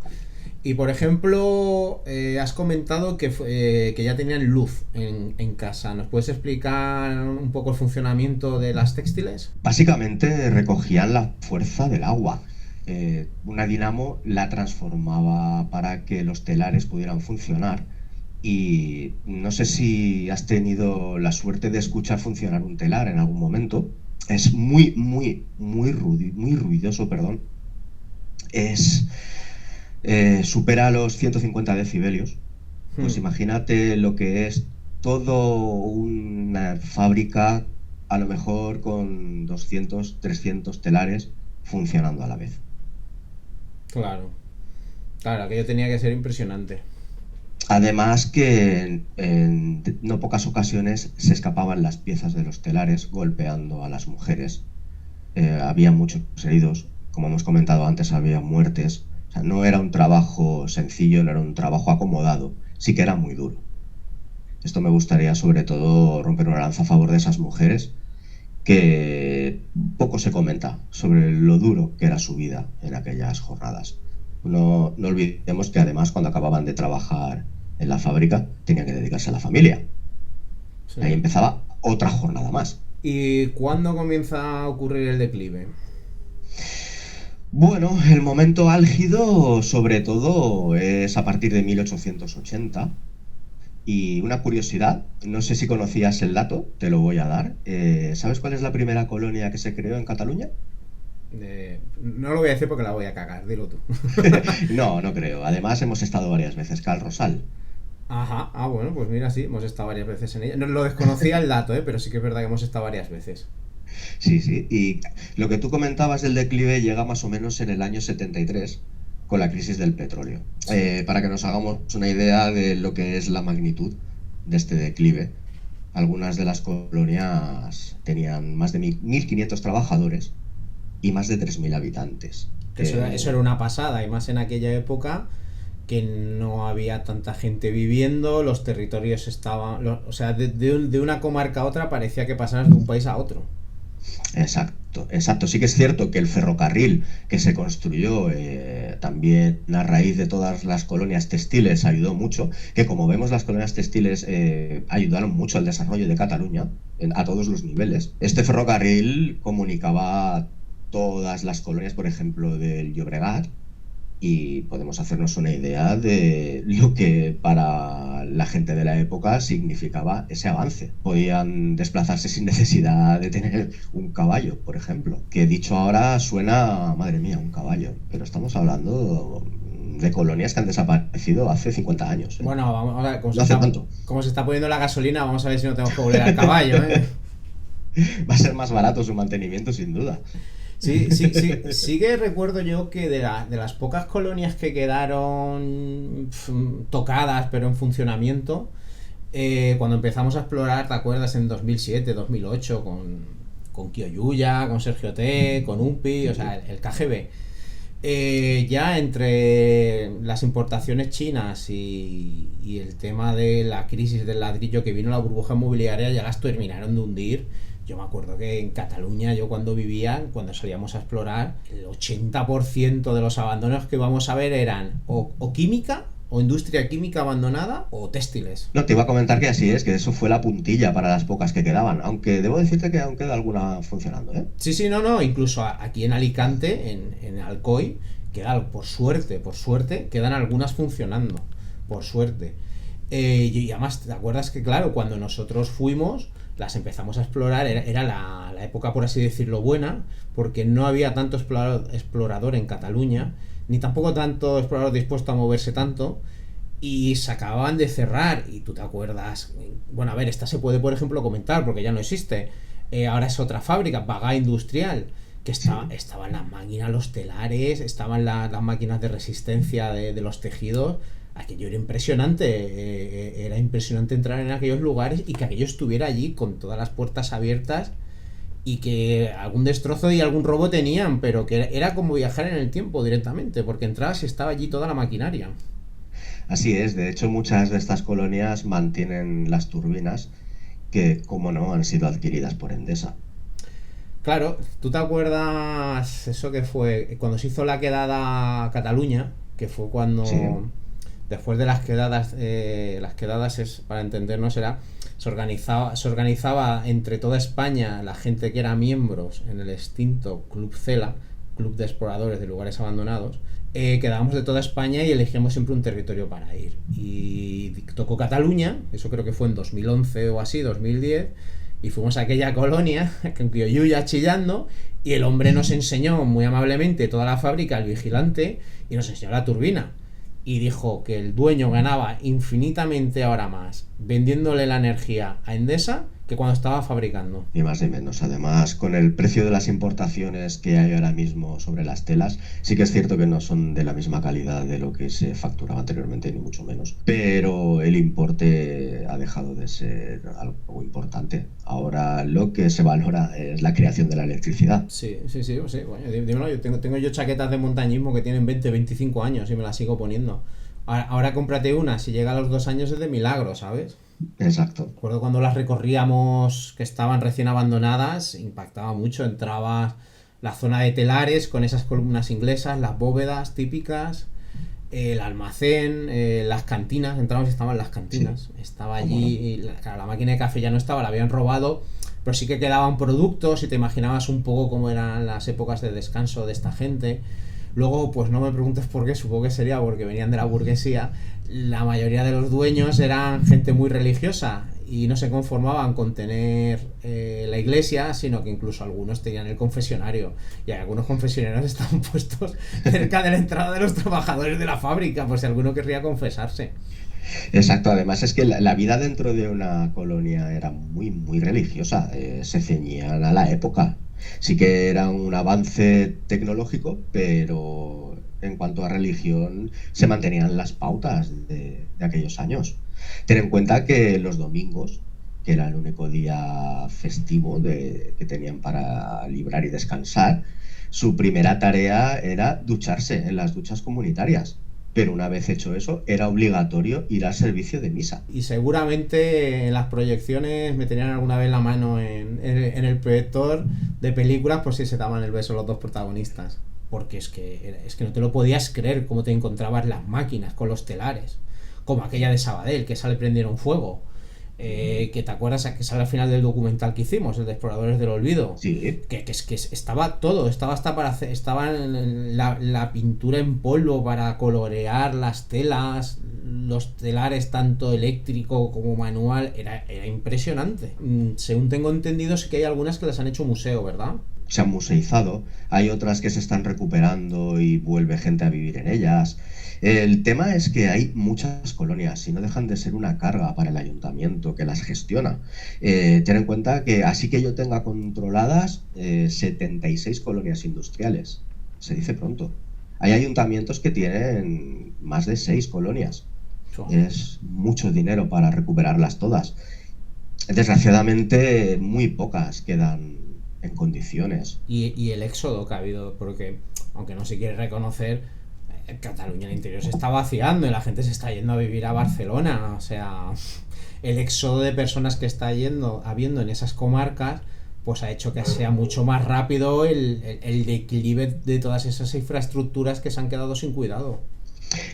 Y por ejemplo, has comentado que ya tenían luz en casa. ¿Nos puedes explicar un poco el funcionamiento de las textiles? Básicamente recogían la fuerza del agua. Una dinamo la transformaba para que los telares pudieran funcionar. Y no sé si has tenido la suerte de escuchar funcionar un telar en algún momento. Es muy ruidoso, perdón. Supera los 150 decibelios. Pues imagínate lo que es todo una fábrica, a lo mejor con 200, 300 telares funcionando a la vez. Claro, aquello tenía que ser impresionante. Además que en no pocas ocasiones se escapaban las piezas de los telares golpeando a las mujeres. Había muchos heridos, como hemos comentado antes, había muertes. O sea, no era un trabajo sencillo, no era un trabajo acomodado, sí que era muy duro. Esto me gustaría sobre todo romper una lanza a favor de esas mujeres, que poco se comenta sobre lo duro que era su vida en aquellas jornadas. No olvidemos que además cuando acababan de trabajar en la fábrica tenían que dedicarse a la familia. Sí. Ahí empezaba otra jornada más. ¿Y cuándo comienza a ocurrir el declive? Bueno, el momento álgido sobre todo es a partir de 1880. Y una curiosidad, no sé si conocías el dato, te lo voy a dar. ¿Sabes cuál es la primera colonia que se creó en Cataluña? No lo voy a decir porque la voy a cagar, dilo tú. No creo. Además hemos estado varias veces, Cal Rosal. Ajá, bueno, pues mira, sí, hemos estado varias veces en ella. No lo desconocía el dato, pero sí que es verdad que hemos estado varias veces. Sí, y lo que tú comentabas del declive llega más o menos en el año 73, con la crisis del petróleo. Sí. Para que nos hagamos una idea de lo que es la magnitud de este declive, algunas de las colonias tenían más de 1.500 trabajadores y más de 3.000 habitantes. Eso era una pasada, y más en aquella época que no había tanta gente viviendo, los territorios estaban... o sea, de una comarca a otra parecía que pasabas de un país a otro. Exacto, exacto. Sí que es cierto que el ferrocarril que se construyó también a raíz de todas las colonias textiles ayudó mucho, que como vemos las colonias textiles ayudaron mucho al desarrollo de Cataluña a todos los niveles. Este ferrocarril comunicaba todas las colonias, por ejemplo, del Llobregat, y podemos hacernos una idea de lo que para la gente de la época significaba ese avance. Podían desplazarse sin necesidad de tener un caballo, por ejemplo, que dicho ahora suena, madre mía, un caballo, pero estamos hablando de colonias que han desaparecido hace 50 años. Bueno, vamos a ver, como se está poniendo la gasolina, vamos a ver si no tenemos que volver al caballo. Va a ser más barato su mantenimiento, sin duda. Sí que recuerdo yo que de las pocas colonias que quedaron tocadas pero en funcionamiento, cuando empezamos a explorar, ¿te acuerdas? En 2007, 2008 con Kyoyuya, con Sergio T, con UMPI, o sea, el KGB, ya entre las importaciones chinas y el tema de la crisis del ladrillo que vino, la burbuja inmobiliaria, ya las terminaron de hundir. Yo me acuerdo que en Cataluña, yo cuando salíamos a explorar, el 80% de los abandonos que íbamos a ver eran o química, o industria química abandonada, o textiles. No, te iba a comentar que así es, que eso fue la puntilla para las pocas que quedaban, aunque debo decirte que aún queda alguna funcionando, ¿eh? Sí, no, incluso aquí en Alicante, en Alcoy, por suerte, quedan algunas funcionando, por suerte. Y además, ¿te acuerdas que, claro, cuando nosotros fuimos, las empezamos a explorar, era la época, por así decirlo, buena, porque no había tanto explorador en Cataluña, ni tampoco tanto explorador dispuesto a moverse tanto, y se acababan de cerrar. Y tú te acuerdas, bueno, a ver, esta se puede, por ejemplo, comentar, porque ya no existe, ahora es otra fábrica, Bagá Industrial, que estaban las máquinas, los telares, estaban las máquinas de resistencia de los tejidos. Aquello era impresionante entrar en aquellos lugares y que aquello estuviera allí con todas las puertas abiertas, y que algún destrozo y algún robo tenían, pero que era como viajar en el tiempo directamente, porque entrabas y estaba allí toda la maquinaria. Así es, de hecho muchas de estas colonias mantienen las turbinas que, como no, han sido adquiridas por Endesa. Claro, ¿tú te acuerdas eso que fue cuando se hizo la quedada Cataluña? Que fue cuando... Sí. Después de las quedadas es, para entendernos, se organizaba entre toda España la gente que era miembros en el extinto Club CELA, Club de Exploradores de Lugares Abandonados. Quedábamos de toda España y elegíamos siempre un territorio para ir. Y tocó Cataluña, eso creo que fue en 2011 o así, 2010, y fuimos a aquella colonia, con Kyoyuya chillando, y el hombre nos enseñó muy amablemente toda la fábrica, el vigilante, y nos enseñó la turbina. Y dijo que el dueño ganaba infinitamente ahora más vendiéndole la energía a Endesa que cuando estaba fabricando. Ni más ni menos. Además, con el precio de las importaciones que hay ahora mismo sobre las telas, sí que es cierto que no son de la misma calidad de lo que se facturaba anteriormente, ni mucho menos. Pero el importe ha dejado de ser algo importante. Ahora lo que se valora es la creación de la electricidad. Sí. Bueno, dímelo, yo tengo yo chaquetas de montañismo que tienen 20, 25 años y me las sigo poniendo. Ahora cómprate una, si llega a los 2 años es de milagro, ¿sabes? Exacto. Recuerdo cuando las recorríamos, que estaban recién abandonadas, impactaba mucho. Entraba la zona de telares con esas columnas inglesas, las bóvedas típicas, el almacén, las cantinas. Entramos y estaban las cantinas. Sí. Estaba allí, la máquina de café ya no estaba, la habían robado, pero sí que quedaban productos y te imaginabas un poco cómo eran las épocas de descanso de esta gente. Luego, pues no me preguntes por qué, supongo que sería porque venían de la burguesía. La mayoría de los dueños eran gente muy religiosa y no se conformaban con tener la iglesia, sino que incluso algunos tenían el confesionario, y algunos confesionarios estaban puestos cerca de la entrada de los trabajadores de la fábrica, por si alguno querría confesarse. Exacto, además es que la vida dentro de una colonia era muy, muy religiosa, se ceñían a la época. Sí que era un avance tecnológico, pero en cuanto a religión se mantenían las pautas de aquellos años. Ten en cuenta que los domingos, que era el único día festivo que tenían para librar y descansar, su primera tarea era ducharse en las duchas comunitarias. Pero una vez hecho eso, era obligatorio ir al servicio de misa. Y seguramente en las proyecciones me tenían alguna vez la mano en el proyector de películas por si se daban el beso los dos protagonistas. Porque es que no te lo podías creer cómo te encontrabas las máquinas con los telares. Como aquella de Sabadell, que esa le prendieron fuego. Que te acuerdas que sale al final del documental que hicimos, el de Exploradores del Olvido. Sí. Que estaba todo, estaba hasta para hacer, estaba la pintura en polvo para colorear las telas, los telares tanto eléctrico como manual, era impresionante. Según tengo entendido, sí que hay algunas que las han hecho museo, ¿verdad? Se han museizado, hay otras que se están recuperando y vuelve gente a vivir en ellas. El tema es que hay muchas colonias y no dejan de ser una carga para el ayuntamiento que las gestiona. Ten en cuenta que así que yo tenga controladas 76 colonias industriales. Se dice pronto. Hay ayuntamientos que tienen más de 6 colonias. Es mucho dinero para recuperarlas todas. Desgraciadamente, muy pocas quedan en condiciones. Y el éxodo que ha habido, porque aunque no se quiere reconocer, Cataluña en el interior se está vaciando y la gente se está yendo a vivir a Barcelona. O sea, el éxodo de personas que está habiendo en esas comarcas, pues ha hecho que sea mucho más rápido el declive de todas esas infraestructuras que se han quedado sin cuidado.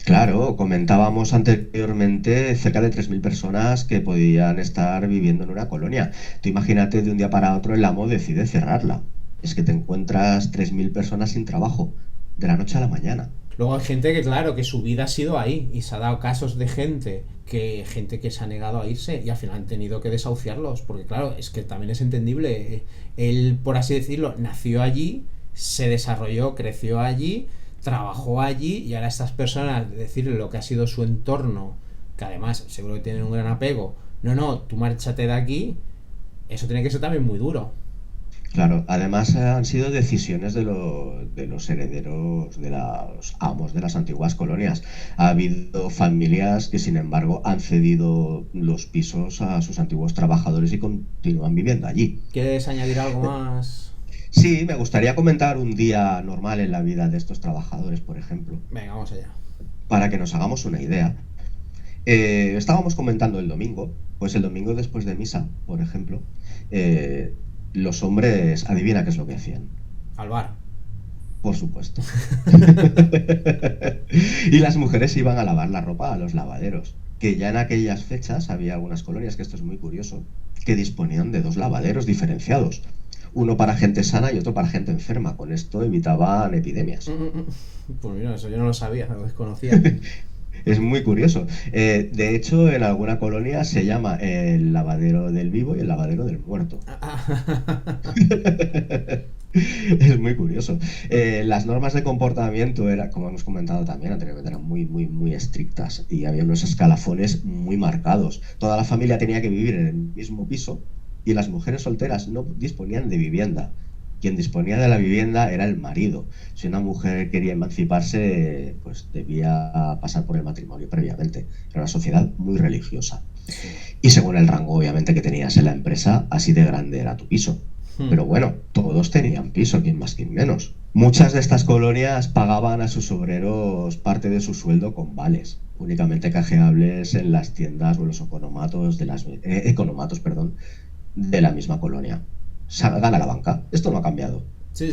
Claro, comentábamos anteriormente cerca de 3.000 personas que podían estar viviendo en una colonia. Tú imagínate, de un día para otro el amo decide cerrarla. Es que te encuentras 3.000 personas sin trabajo, de la noche a la mañana. Luego hay gente que, claro, que su vida ha sido ahí y se ha dado casos de gente que se ha negado a irse y al final han tenido que desahuciarlos, porque claro, es que también es entendible. Él, por así decirlo, nació allí, se desarrolló, creció allí, trabajó allí y ahora estas personas, decirle lo que ha sido su entorno, que además seguro que tienen un gran apego, no, tú márchate de aquí, eso tiene que ser también muy duro. Claro, además han sido decisiones de los herederos, de los amos de las antiguas colonias. Ha habido familias que, sin embargo, han cedido los pisos a sus antiguos trabajadores y continúan viviendo allí. ¿Quieres añadir algo más? Sí, me gustaría comentar un día normal en la vida de estos trabajadores, por ejemplo. Venga, vamos allá. Para que nos hagamos una idea. Estábamos comentando el domingo, pues el domingo después de misa, por ejemplo, los hombres, adivina qué es lo que hacían. Al bar. Por supuesto. Y las mujeres iban a lavar la ropa a los lavaderos. Que ya en aquellas fechas había algunas colonias, que esto es muy curioso, que disponían de 2 lavaderos diferenciados. Uno para gente sana y otro para gente enferma. Con esto evitaban epidemias. Pues mira, eso yo no lo sabía, lo desconocía. Es muy curioso. De hecho, en alguna colonia se llama el lavadero del vivo y el lavadero del muerto. Es muy curioso. Las normas de comportamiento, como hemos comentado también anteriormente, eran muy, muy, muy estrictas y había unos escalafones muy marcados. Toda la familia tenía que vivir en el mismo piso y las mujeres solteras no disponían de vivienda. Quien disponía de la vivienda era el marido. Si una mujer quería emanciparse, pues debía pasar por el matrimonio previamente. Era una sociedad muy religiosa. Y según el rango, obviamente, que tenías en la empresa, así de grande era tu piso. Pero bueno, todos tenían piso, quien más, quien menos. Muchas de estas colonias pagaban a sus obreros parte de su sueldo con vales, únicamente canjeables en las tiendas o en los economatos de la misma colonia. Gana la banca. Esto no ha cambiado. Sí.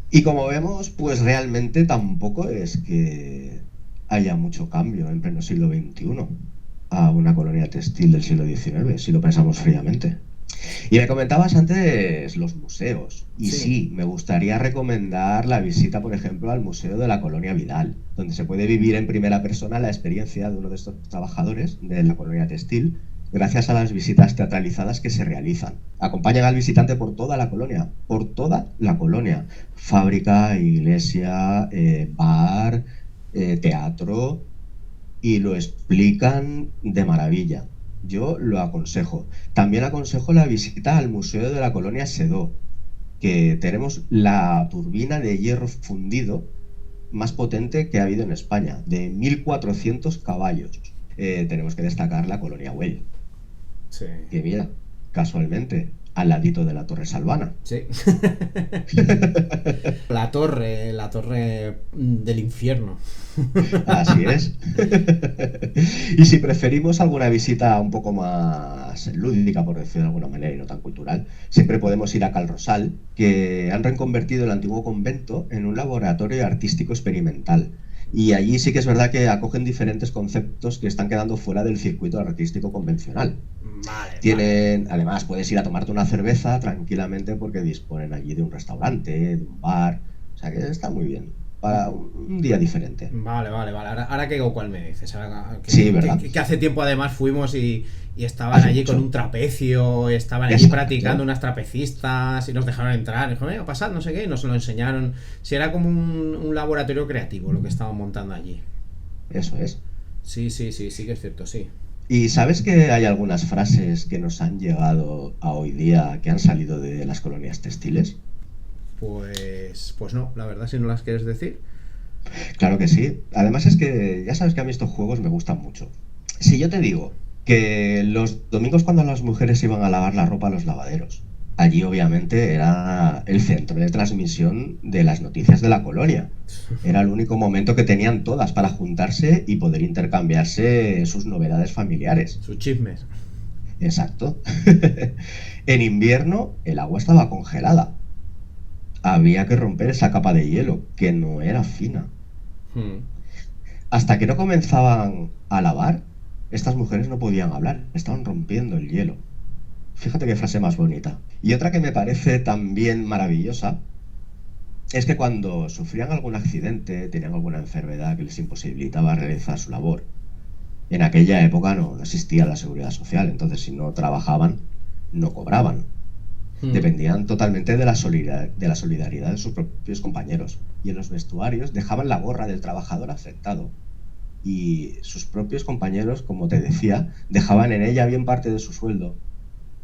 Y como vemos, pues realmente tampoco es que haya mucho cambio en pleno siglo XXI a una colonia textil del siglo XIX, si lo pensamos fríamente. Y me comentabas antes los museos. Y sí, me gustaría recomendar la visita, por ejemplo, al Museo de la Colonia Vidal, donde se puede vivir en primera persona la experiencia de uno de estos trabajadores de la colonia textil, gracias a las visitas teatralizadas que se realizan. Acompañan al visitante por toda la colonia, fábrica, iglesia, bar, teatro, y lo explican de maravilla. Yo lo aconsejo. También aconsejo la visita al Museo de la Colonia Sedó, que tenemos la turbina de hierro fundido más potente que ha habido en España, de 1.400 caballos. Tenemos que destacar la Colonia Güell. Sí. Que mira, casualmente, al ladito de la Torre Salvana. Sí. La torre del infierno. Así es. Y si preferimos alguna visita un poco más lúdica, por decirlo de alguna manera, y no tan cultural, siempre podemos ir a Cal Rosal, que han reconvertido el antiguo convento en un laboratorio artístico experimental. Y allí sí que es verdad que acogen diferentes conceptos que están quedando fuera del circuito artístico convencional. Tienen, además, puedes ir a tomarte una cerveza tranquilamente porque disponen allí de un restaurante, de un bar. O sea que está muy bien. Para un día diferente. Vale. Ahora que cuál me dices. Sí, ¿verdad? Que hace tiempo además fuimos y estaban allí mucho. Con un trapecio, estaban allí practicando unas trapecistas y nos dejaron entrar. Dijo, pasad, no sé qué, y nos lo enseñaron. Si era como un laboratorio creativo lo que estaban montando allí. Eso es. Sí que es cierto, sí. ¿Y sabes que hay algunas frases que nos han llegado a hoy día que han salido de las colonias textiles? Pues no, la verdad, si no las quieres decir. Claro que sí. Además es que ya sabes que a mí estos juegos me gustan mucho. Si yo te digo que los domingos cuando las mujeres iban a lavar la ropa a los lavaderos, allí obviamente era el centro de transmisión de las noticias de la colonia. Era el único momento que tenían todas para juntarse y poder intercambiarse sus novedades familiares. Sus chismes. Exacto. En invierno el agua estaba congelada. Había que romper esa capa de hielo, que no era fina. Hasta que no comenzaban a lavar, estas mujeres no podían hablar, estaban rompiendo el hielo. Fíjate qué frase más bonita. Y otra que me parece también maravillosa es que cuando sufrían algún accidente, tenían alguna enfermedad que les imposibilitaba realizar su labor, en aquella época no existía la seguridad social, entonces si no trabajaban, no cobraban. Dependían totalmente de la solidaridad de sus propios compañeros. Y en los vestuarios dejaban la gorra del trabajador afectado. Y sus propios compañeros, como te decía, dejaban en ella bien parte de su sueldo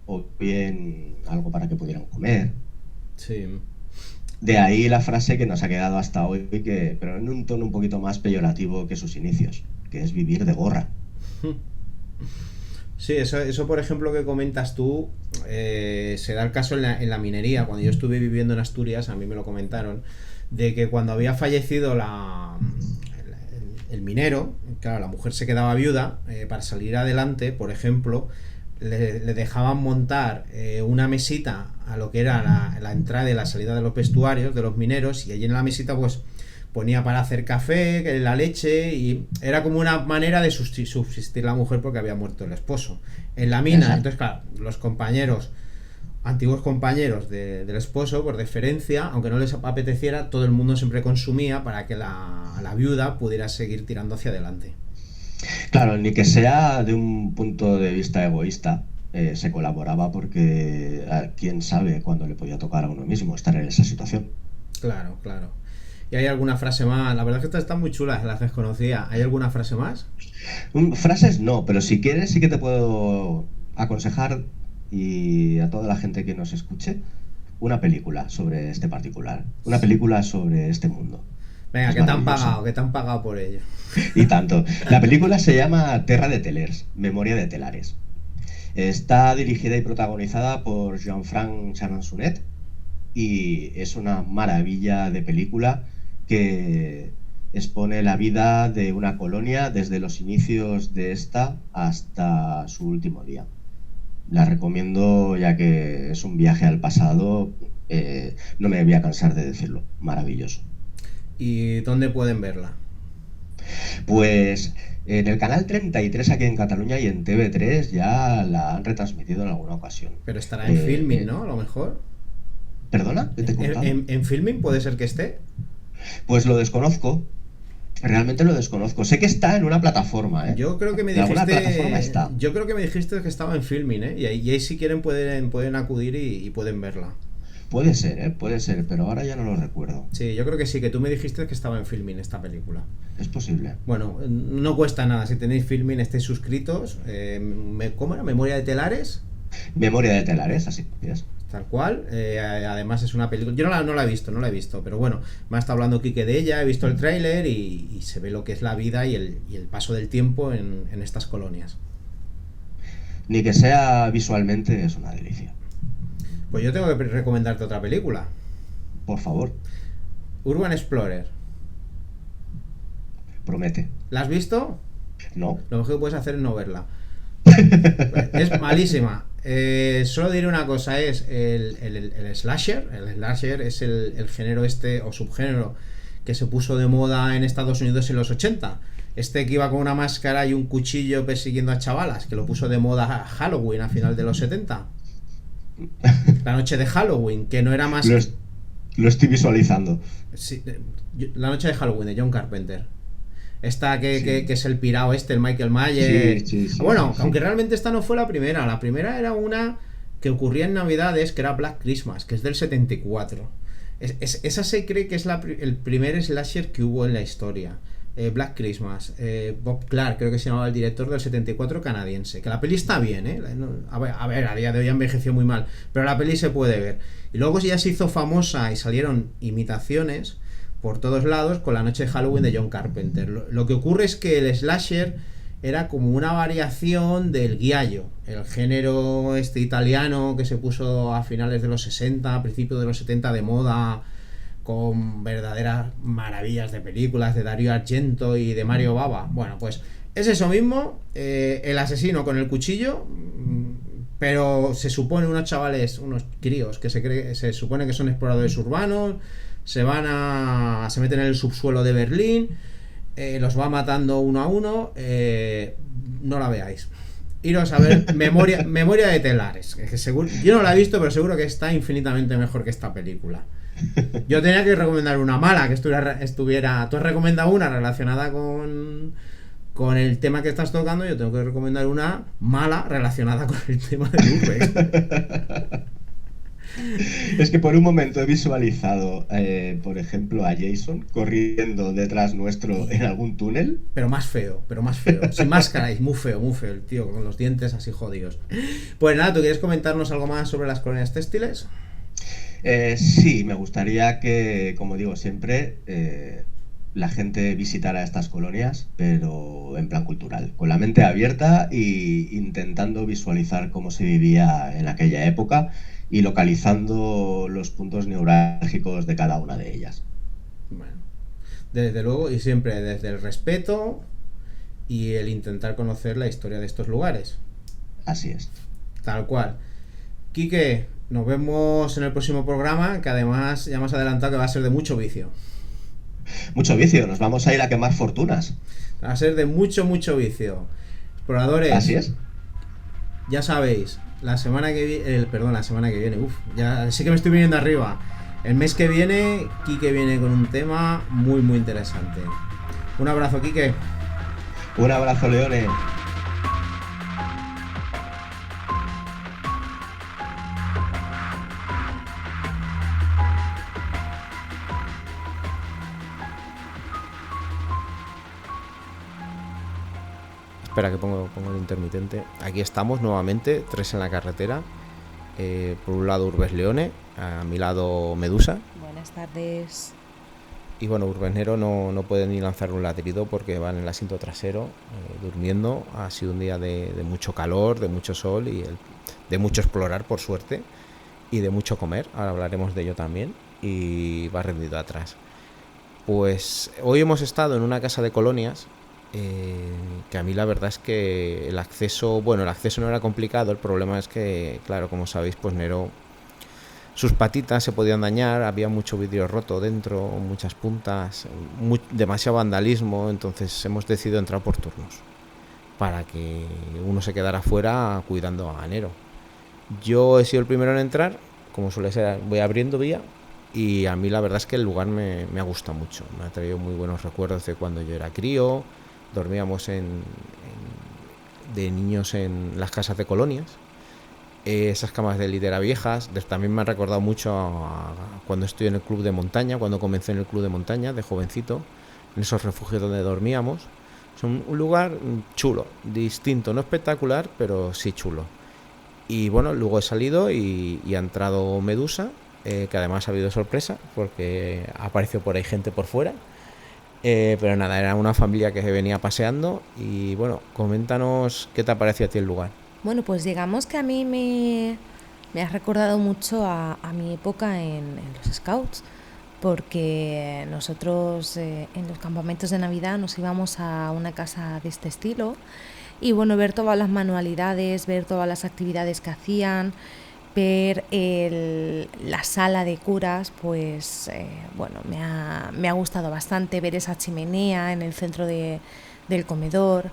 o bien algo para que pudieran comer. Sí. De ahí la frase que nos ha quedado hasta hoy, pero en un tono un poquito más peyorativo que sus inicios, que es vivir de gorra. Sí, eso por ejemplo que comentas tú, se da el caso en la minería. Cuando yo estuve viviendo en Asturias, a mí me lo comentaron, de que cuando había fallecido el minero, claro, la mujer se quedaba viuda, para salir adelante, por ejemplo, le dejaban montar una mesita a lo que era la entrada y la salida de los vestuarios de los mineros, y allí en la mesita pues ponía para hacer café, la leche, y era como una manera de subsistir la mujer porque había muerto el esposo en la mina. Exacto. Entonces, claro, los compañeros, antiguos compañeros del esposo, por deferencia, aunque no les apeteciera, todo el mundo siempre consumía para que la viuda pudiera seguir tirando hacia adelante. Claro, ni que sea de un punto de vista egoísta, se colaboraba porque quién sabe cuándo le podía tocar a uno mismo estar en esa situación. Claro. ¿Y hay alguna frase más? La verdad es que estas están muy chulas, las desconocía. ¿Hay alguna frase más? Frases no, pero si quieres sí que te puedo aconsejar, y a toda la gente que nos escuche, una película sobre este particular, una película sobre este mundo. Venga, que te han pagado por ello. Y tanto. La película se llama Terra de Telers, Memoria de Telares. Está dirigida y protagonizada por Jean-Franck Charançonnet y es una maravilla de película que expone la vida de una colonia desde los inicios de esta hasta su último día. La recomiendo ya que es un viaje al pasado, no me voy a cansar de decirlo, maravilloso. ¿Y dónde pueden verla? Pues en el canal 33 aquí en Cataluña y en TV3 ya la han retransmitido en alguna ocasión. Pero estará en Filmin, ¿no? A lo mejor. ¿Perdona? ¿Qué te he contado? ¿En Filmin puede ser que esté? Pues lo desconozco. Realmente lo desconozco. Sé que está en una plataforma, ¿eh? Yo creo que me dijiste que estaba en Filmin, ¿eh? Y ahí si quieren pueden acudir y pueden verla. Puede ser, pero ahora ya no lo recuerdo. Sí, yo creo que sí, que tú me dijiste que estaba en Filmin esta película. Es posible. Bueno, no cuesta nada, si tenéis Filmin, estáis suscritos. ¿Cómo era? ¿Memoria de Telares? Memoria de Telares, así es. Tal cual, además es una película. Yo no la he visto, pero bueno, me ha estado hablando Quique de ella, he visto el tráiler y se ve lo que es la vida y el paso del tiempo en estas colonias. Ni que sea visualmente, es una delicia. Pues yo tengo que recomendarte otra película. Por favor. Urban Explorer. Promete. ¿La has visto? No. Lo mejor que puedes hacer es no verla. Es malísima. Solo diré una cosa, es el slasher. El slasher es el género o subgénero que se puso de moda en Estados Unidos en los 80. Que iba con una máscara y un cuchillo persiguiendo a chavalas, que lo puso de moda Halloween a final de los 70. La noche de Halloween, que no era más... Lo estoy visualizando. Sí, la noche de Halloween de John Carpenter. Que es el pirao el Michael Myers. Sí, bueno, aunque realmente esta no fue la primera. La primera era una que ocurría en Navidades, que era Black Christmas, que es del 74. Esa se cree que es el primer slasher que hubo en la historia. Black Christmas. Bob Clark, creo que se llamaba el director, del 74, canadiense. Que la peli está bien, ¿eh? A ver, a día de hoy envejeció muy mal, pero la peli se puede ver. Y luego ya se hizo famosa y salieron imitaciones por todos lados con La noche de Halloween de John Carpenter. Lo que ocurre es que el slasher era como una variación del giallo, el género italiano que se puso a finales de los 60, a principios de los 70 de moda, con verdaderas maravillas de películas de Dario Argento y de Mario Bava. Bueno, pues es eso mismo, el asesino con el cuchillo, pero se supone unos chavales, unos críos que se supone que son exploradores urbanos, se meten en el subsuelo de Berlín, los va matando uno a uno. No la veáis. Iros a ver Memoria de Telares, que seguro, yo no la he visto, pero seguro que está infinitamente mejor que esta película. Yo tenía que recomendar una mala que estuviera. Tú has recomendado una relacionada con el tema que estás tocando. Yo tengo que recomendar una mala relacionada con el tema de Urbex. Es que por un momento he visualizado, por ejemplo, a Jason corriendo detrás nuestro en algún túnel. Pero más feo. Sin máscara, y muy feo el tío, con los dientes así jodidos. Pues nada, ¿tú quieres comentarnos algo más sobre las colonias textiles? Sí, me gustaría que, como digo siempre, la gente visitara estas colonias, pero en plan cultural, con la mente abierta e intentando visualizar cómo se vivía en aquella época y localizando los puntos neurálgicos de cada una de ellas. Bueno, desde luego, y siempre desde el respeto y el intentar conocer la historia de estos lugares. Así es. Tal cual. Quique, nos vemos en el próximo programa, que además ya hemos adelantado que va a ser de mucho vicio. Mucho vicio, nos vamos a ir a quemar fortunas. Va a ser de mucho vicio. Exploradores. Así es. Ya sabéis, la semana que viene, ya sí que me estoy viniendo arriba. El mes que viene, Quique viene con un tema muy interesante. Un abrazo, Quique. Un abrazo, Leone. Espera que pongo el intermitente. Aquí estamos nuevamente, 3 en la carretera. Por un lado Urbes Leone, a mi lado Medusa. Buenas tardes. Y bueno, Urbesnero no puede ni lanzar un ladrido porque va en el asiento trasero, durmiendo. Ha sido un día de mucho calor, de mucho sol y de mucho explorar, por suerte, y de mucho comer. Ahora hablaremos de ello también. Y va rendido atrás. Pues hoy hemos estado en una casa de colonias. Que a mí la verdad es que el acceso no era complicado. El problema es que, claro, como sabéis, pues Nero, sus patitas se podían dañar, había mucho vidrio roto dentro, muchas puntas, demasiado vandalismo. Entonces hemos decidido entrar por turnos para que uno se quedara fuera cuidando a Nero. Yo he sido el primero en entrar, como suele ser, voy abriendo vía. Y a mí la verdad es que el lugar me ha gustado mucho, me ha traído muy buenos recuerdos de cuando yo era crío. Dormíamos de niños en las casas de colonias, esas camas de litera viejas. También me han recordado mucho a cuando estoy en el club de montaña, cuando comencé en el club de montaña de jovencito, en esos refugios donde dormíamos. Es un lugar chulo, distinto, no espectacular, pero sí chulo. Y bueno, luego he salido y ha entrado Medusa, que además ha habido sorpresa porque apareció por ahí gente por fuera. Pero nada, era una familia que se venía paseando. Y bueno, coméntanos qué te ha parecido a ti el lugar. Bueno, pues digamos que a mí Me has recordado mucho a mi época en los Scouts, porque nosotros en los campamentos de Navidad nos íbamos a una casa de este estilo y bueno, ver todas las manualidades, ver todas las actividades que hacían, ver la sala de curas, pues bueno, me ha gustado bastante ver esa chimenea en el centro del comedor.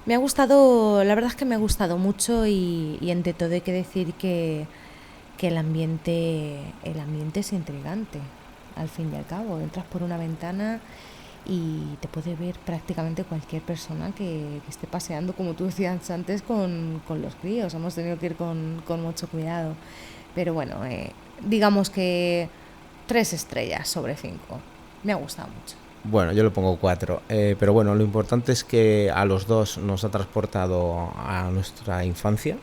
Me ha gustado, la verdad es que me ha gustado mucho y ante todo hay que decir que el ambiente es intrigante, al fin y al cabo. Entras por una ventana y te puede ver prácticamente cualquier persona que esté paseando, como tú decías antes, con los críos. Hemos tenido que ir con mucho cuidado. Pero bueno, digamos que 3 estrellas sobre 5. Me ha gustado mucho. Bueno, yo le pongo 4, pero bueno, lo importante es que a los dos nos ha transportado a nuestra infancia,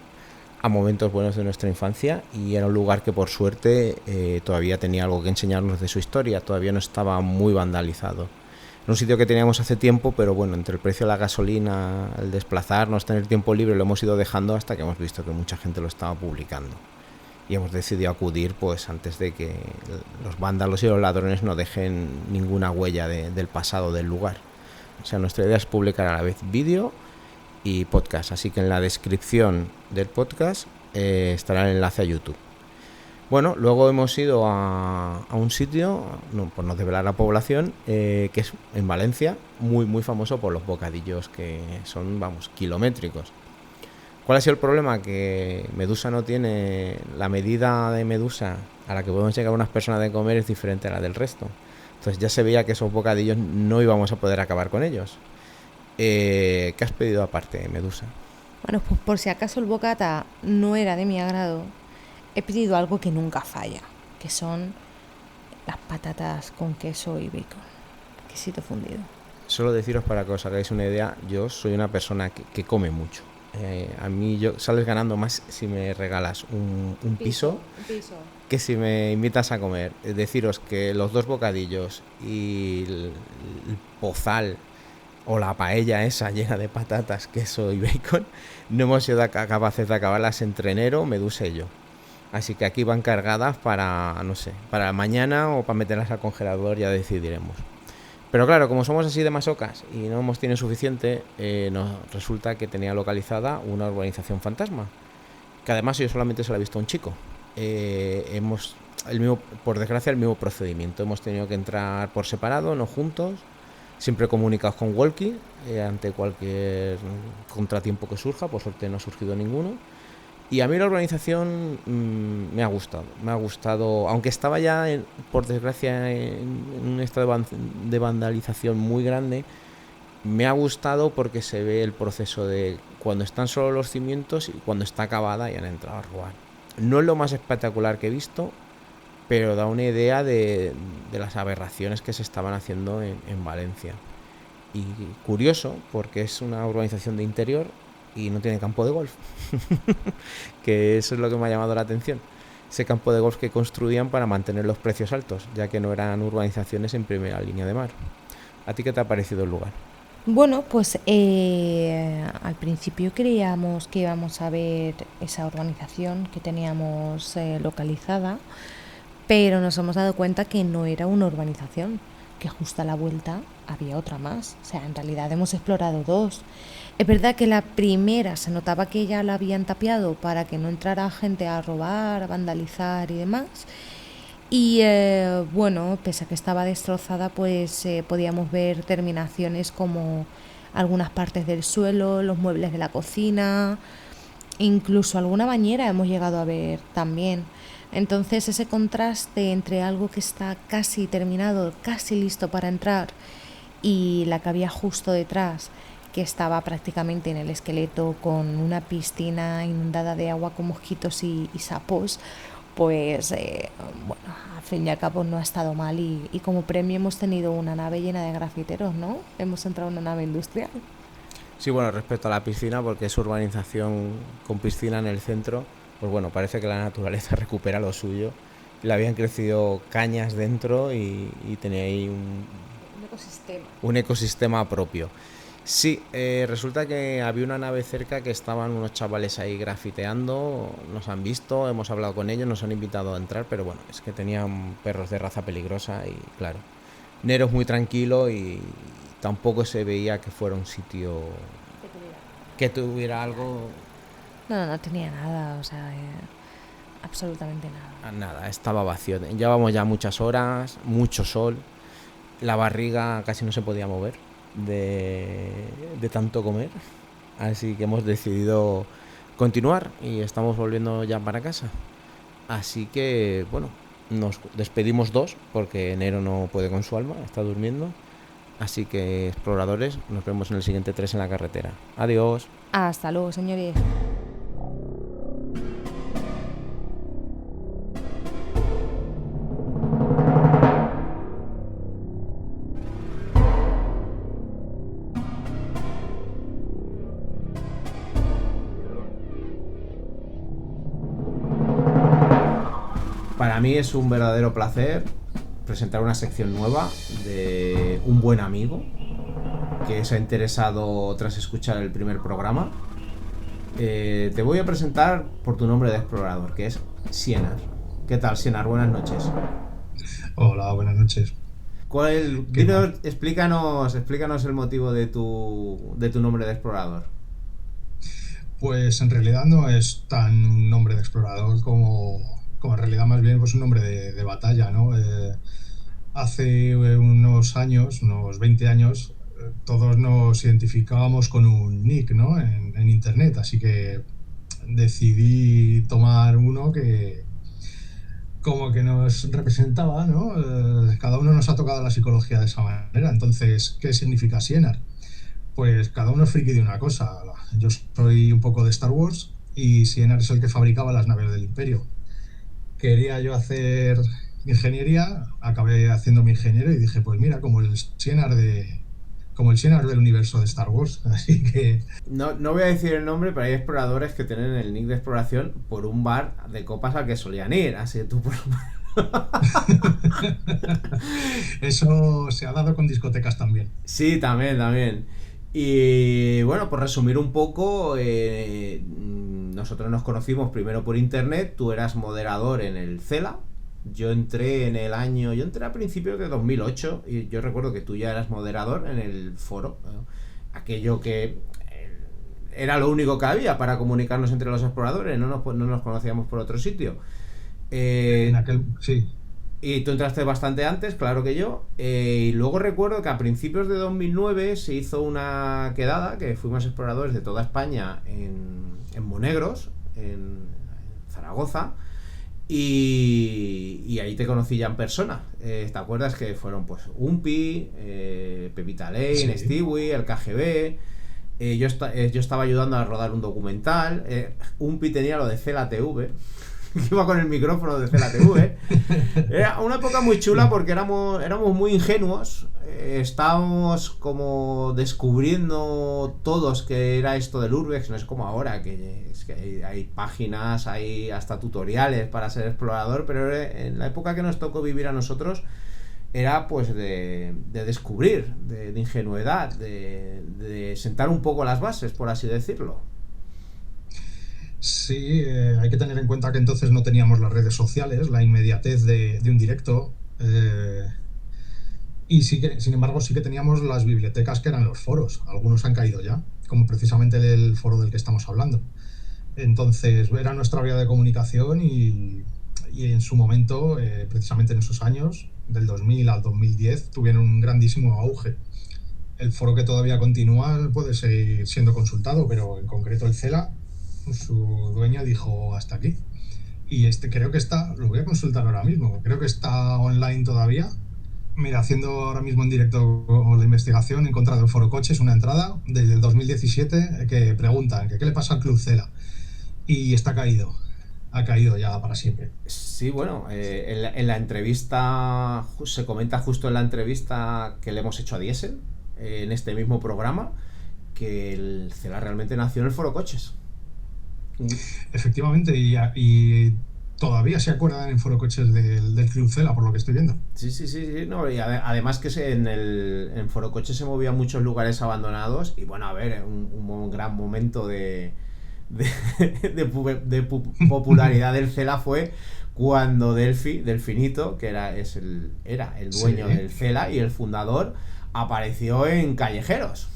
a momentos buenos de nuestra infancia, y era un lugar que por suerte todavía tenía algo que enseñarnos de su historia, todavía no estaba muy vandalizado. Era un sitio que teníamos hace tiempo, pero bueno, entre el precio de la gasolina, el desplazarnos, tener tiempo libre, lo hemos ido dejando hasta que hemos visto que mucha gente lo estaba publicando. Y hemos decidido acudir pues antes de que los vándalos y los ladrones no dejen ninguna huella del pasado del lugar. O sea, nuestra idea es publicar a la vez vídeo y podcast, así que en la descripción del podcast estará el enlace a YouTube. Bueno, luego hemos ido a un sitio, por no desvelar la población, que es en Valencia, muy famoso por los bocadillos que son, vamos, kilométricos. ¿Cuál ha sido el problema? Que Medusa no tiene la medida de Medusa a la que podemos llegar unas personas de comer, es diferente a la del resto. Entonces ya se veía que esos bocadillos no íbamos a poder acabar con ellos. ¿Qué has pedido aparte, Medusa? Bueno, pues por si acaso el bocata no era de mi agrado, he pedido algo que nunca falla, que son las patatas con queso y bacon, quesito fundido. Solo deciros para que os hagáis una idea, yo soy una persona que come mucho. A mí sales ganando más si me regalas un piso que si me invitas a comer. Deciros que los 2 bocadillos y el pozal o la paella esa llena de patatas, queso y bacon no hemos sido capaces de acabarlas entre enero, Medusa y yo. Así que aquí van cargadas para, no sé, para mañana o para meterlas al congelador, ya decidiremos. Pero claro, como somos así de masocas y no hemos tenido suficiente, nos resulta que tenía localizada una urbanización fantasma, que además yo solamente se la he visto a un chico. Por desgracia, el mismo procedimiento. Hemos tenido que entrar por separado, no juntos, siempre comunicados con walkie, ante cualquier contratiempo que surja. Por suerte no ha surgido ninguno. Y a mí la organización me ha gustado, aunque estaba ya, por desgracia, en un estado de vandalización muy grande. Me ha gustado porque se ve el proceso de cuando están solo los cimientos y cuando está acabada y han entrado a robar. No es lo más espectacular que he visto, pero da una idea de las aberraciones que se estaban haciendo en Valencia. Y curioso, porque es una urbanización de interior y no tiene campo de golf. Que eso es lo que me ha llamado la atención. Ese campo de golf que construían para mantener los precios altos, ya que no eran urbanizaciones en primera línea de mar. ¿A ti qué te ha parecido el lugar? Bueno, pues al principio creíamos que íbamos a ver esa urbanización que teníamos localizada, pero nos hemos dado cuenta que no era una urbanización, que justo a la vuelta había otra más. O sea, en realidad hemos explorado 2. Es verdad que la primera se notaba que ya la habían tapiado para que no entrara gente a robar, a vandalizar y demás. Y bueno, pese a que estaba destrozada, pues podíamos ver terminaciones como algunas partes del suelo, los muebles de la cocina, incluso alguna bañera hemos llegado a ver también. Entonces ese contraste entre algo que está casi terminado, casi listo para entrar, y la que había justo detrás, que estaba prácticamente en el esqueleto con una piscina inundada de agua con mosquitos y sapos, pues bueno, al fin y al cabo no ha estado mal y como premio hemos tenido una nave llena de grafiteros, ¿no? Hemos entrado en una nave industrial. Sí, bueno, respecto a la piscina, porque es urbanización con piscina en el centro, pues bueno, parece que la naturaleza recupera lo suyo. Le habían crecido cañas dentro y tenía ahí un ecosistema propio. Sí, resulta que había una nave cerca que estaban unos chavales ahí grafiteando, nos han visto, hemos hablado con ellos, nos han invitado a entrar, pero bueno, es que tenían perros de raza peligrosa y claro, Nero es muy tranquilo y tampoco se veía que fuera un sitio que tuviera algo. No tenía nada, o sea, absolutamente nada. Nada, estaba vacío. Llevamos ya muchas horas, mucho sol, la barriga casi no se podía mover de tanto comer, así que hemos decidido continuar y estamos volviendo ya para casa. Así que bueno, nos despedimos dos porque Nero no puede con su alma, está durmiendo. Así que exploradores, nos vemos en el siguiente 3 en la carretera. Adiós. Hasta luego, señores. Para mí es un verdadero placer presentar una sección nueva de un buen amigo que se ha interesado tras escuchar el primer programa. Te voy a presentar por tu nombre de explorador, que es Sienar. ¿Qué tal, Sienar? Buenas noches. Hola, buenas noches. Explícanos el motivo de tu nombre de explorador. Pues en realidad no es tan un nombre de explorador como en realidad más bien pues un nombre de batalla, ¿no? Hace unos años, unos 20 años, todos nos identificábamos con un nick, ¿no? En internet, así que decidí tomar uno que como que nos representaba, ¿no? Cada uno nos ha tocado la psicología de esa manera. Entonces, ¿qué significa Sienar? Pues cada uno es friki de una cosa. Yo soy un poco de Star Wars y Sienar es el que fabricaba las naves del Imperio. Quería yo hacer ingeniería, acabé haciendo mi ingeniero y dije, pues mira, como el Sienar del universo de Star Wars. Así que... No voy a decir el nombre, pero hay exploradores que tienen el nick de exploración por un bar de copas al que solían ir. Así que tú por Eso se ha dado con discotecas también. Sí, también. Y bueno, por resumir un poco, nosotros nos conocimos primero por internet. Tú eras moderador en el CELA. Yo entré a principios de 2008 y yo recuerdo que tú ya eras moderador en el foro, aquello que era lo único que había para comunicarnos entre los exploradores, no nos conocíamos por otro sitio. Sí. Y tú entraste bastante antes, claro que yo, y luego recuerdo que a principios de 2009 se hizo una quedada, que fuimos exploradores de toda España en Monegros, en Zaragoza, y ahí te conocí ya en persona. ¿Te acuerdas que fueron pues Umpi, Pepita Lane, sí, Stewie, el KGB? Yo estaba ayudando a rodar un documental. Umpi tenía lo de CLATV, iba con el micrófono de CLATV. Era una época muy chula porque éramos muy ingenuos. Estábamos como descubriendo todos que era esto del Urbex. No es como ahora, que hay páginas, hay hasta tutoriales para ser explorador, pero en la época que nos tocó vivir a nosotros era pues de descubrir, de ingenuidad, de sentar un poco las bases, por así decirlo. Sí, hay que tener en cuenta que entonces no teníamos las redes sociales, la inmediatez de un directo, y sin embargo sí que teníamos las bibliotecas que eran los foros. Algunos han caído ya, como precisamente el foro del que estamos hablando. Entonces era nuestra vía de comunicación y en su momento, precisamente en esos años, del 2000 al 2010, tuvieron un grandísimo auge. El foro que todavía continúa puede seguir siendo consultado, pero en concreto el CELA, su dueño dijo hasta aquí. Y creo que lo voy a consultar ahora mismo, creo que está online todavía. Mira, haciendo ahora mismo en directo la investigación, he encontrado en Foro Coches una entrada del 2017 que preguntan qué le pasa al Club CELA. Y está caído. Ha caído ya para siempre. Sí, bueno, en la entrevista, se comenta justo en la entrevista que le hemos hecho a Diesel, en este mismo programa, que el CELA realmente nació en el Foro Coches. Efectivamente, y todavía se acuerdan en Foro Coches del Club Cela, por lo que estoy viendo. Sí, no, y además que en Foro Coches se movían muchos lugares abandonados y bueno, a ver, un gran momento de popularidad del Cela fue cuando Delfinito, que era el dueño del Cela y el fundador, apareció en Callejeros,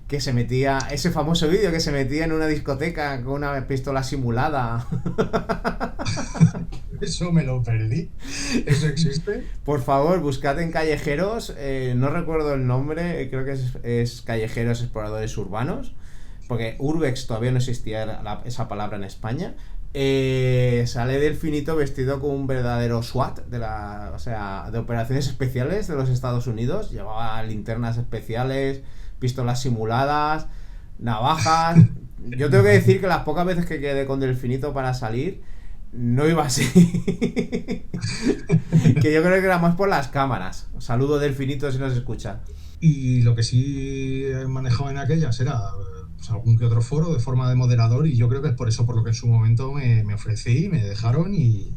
que se metía, ese famoso vídeo que se metía en una discoteca con una pistola simulada. Eso me lo perdí. ¿Eso existe? Por favor, buscad en Callejeros, no recuerdo el nombre, creo que es Callejeros Exploradores Urbanos, porque Urbex todavía no existía esa palabra en España. Sale Delfinito vestido como un verdadero SWAT de operaciones especiales de los Estados Unidos. Llevaba linternas especiales, pistolas simuladas, navajas. Yo tengo que decir que las pocas veces que quedé con Delfinito para salir no iba así. Que yo creo que era más por las cámaras. Saludo Delfinito si nos escucha. Y lo que sí manejaba en aquellas era pues, algún que otro foro de forma de moderador, y yo creo que es por eso por lo que en su momento me ofrecí, me dejaron y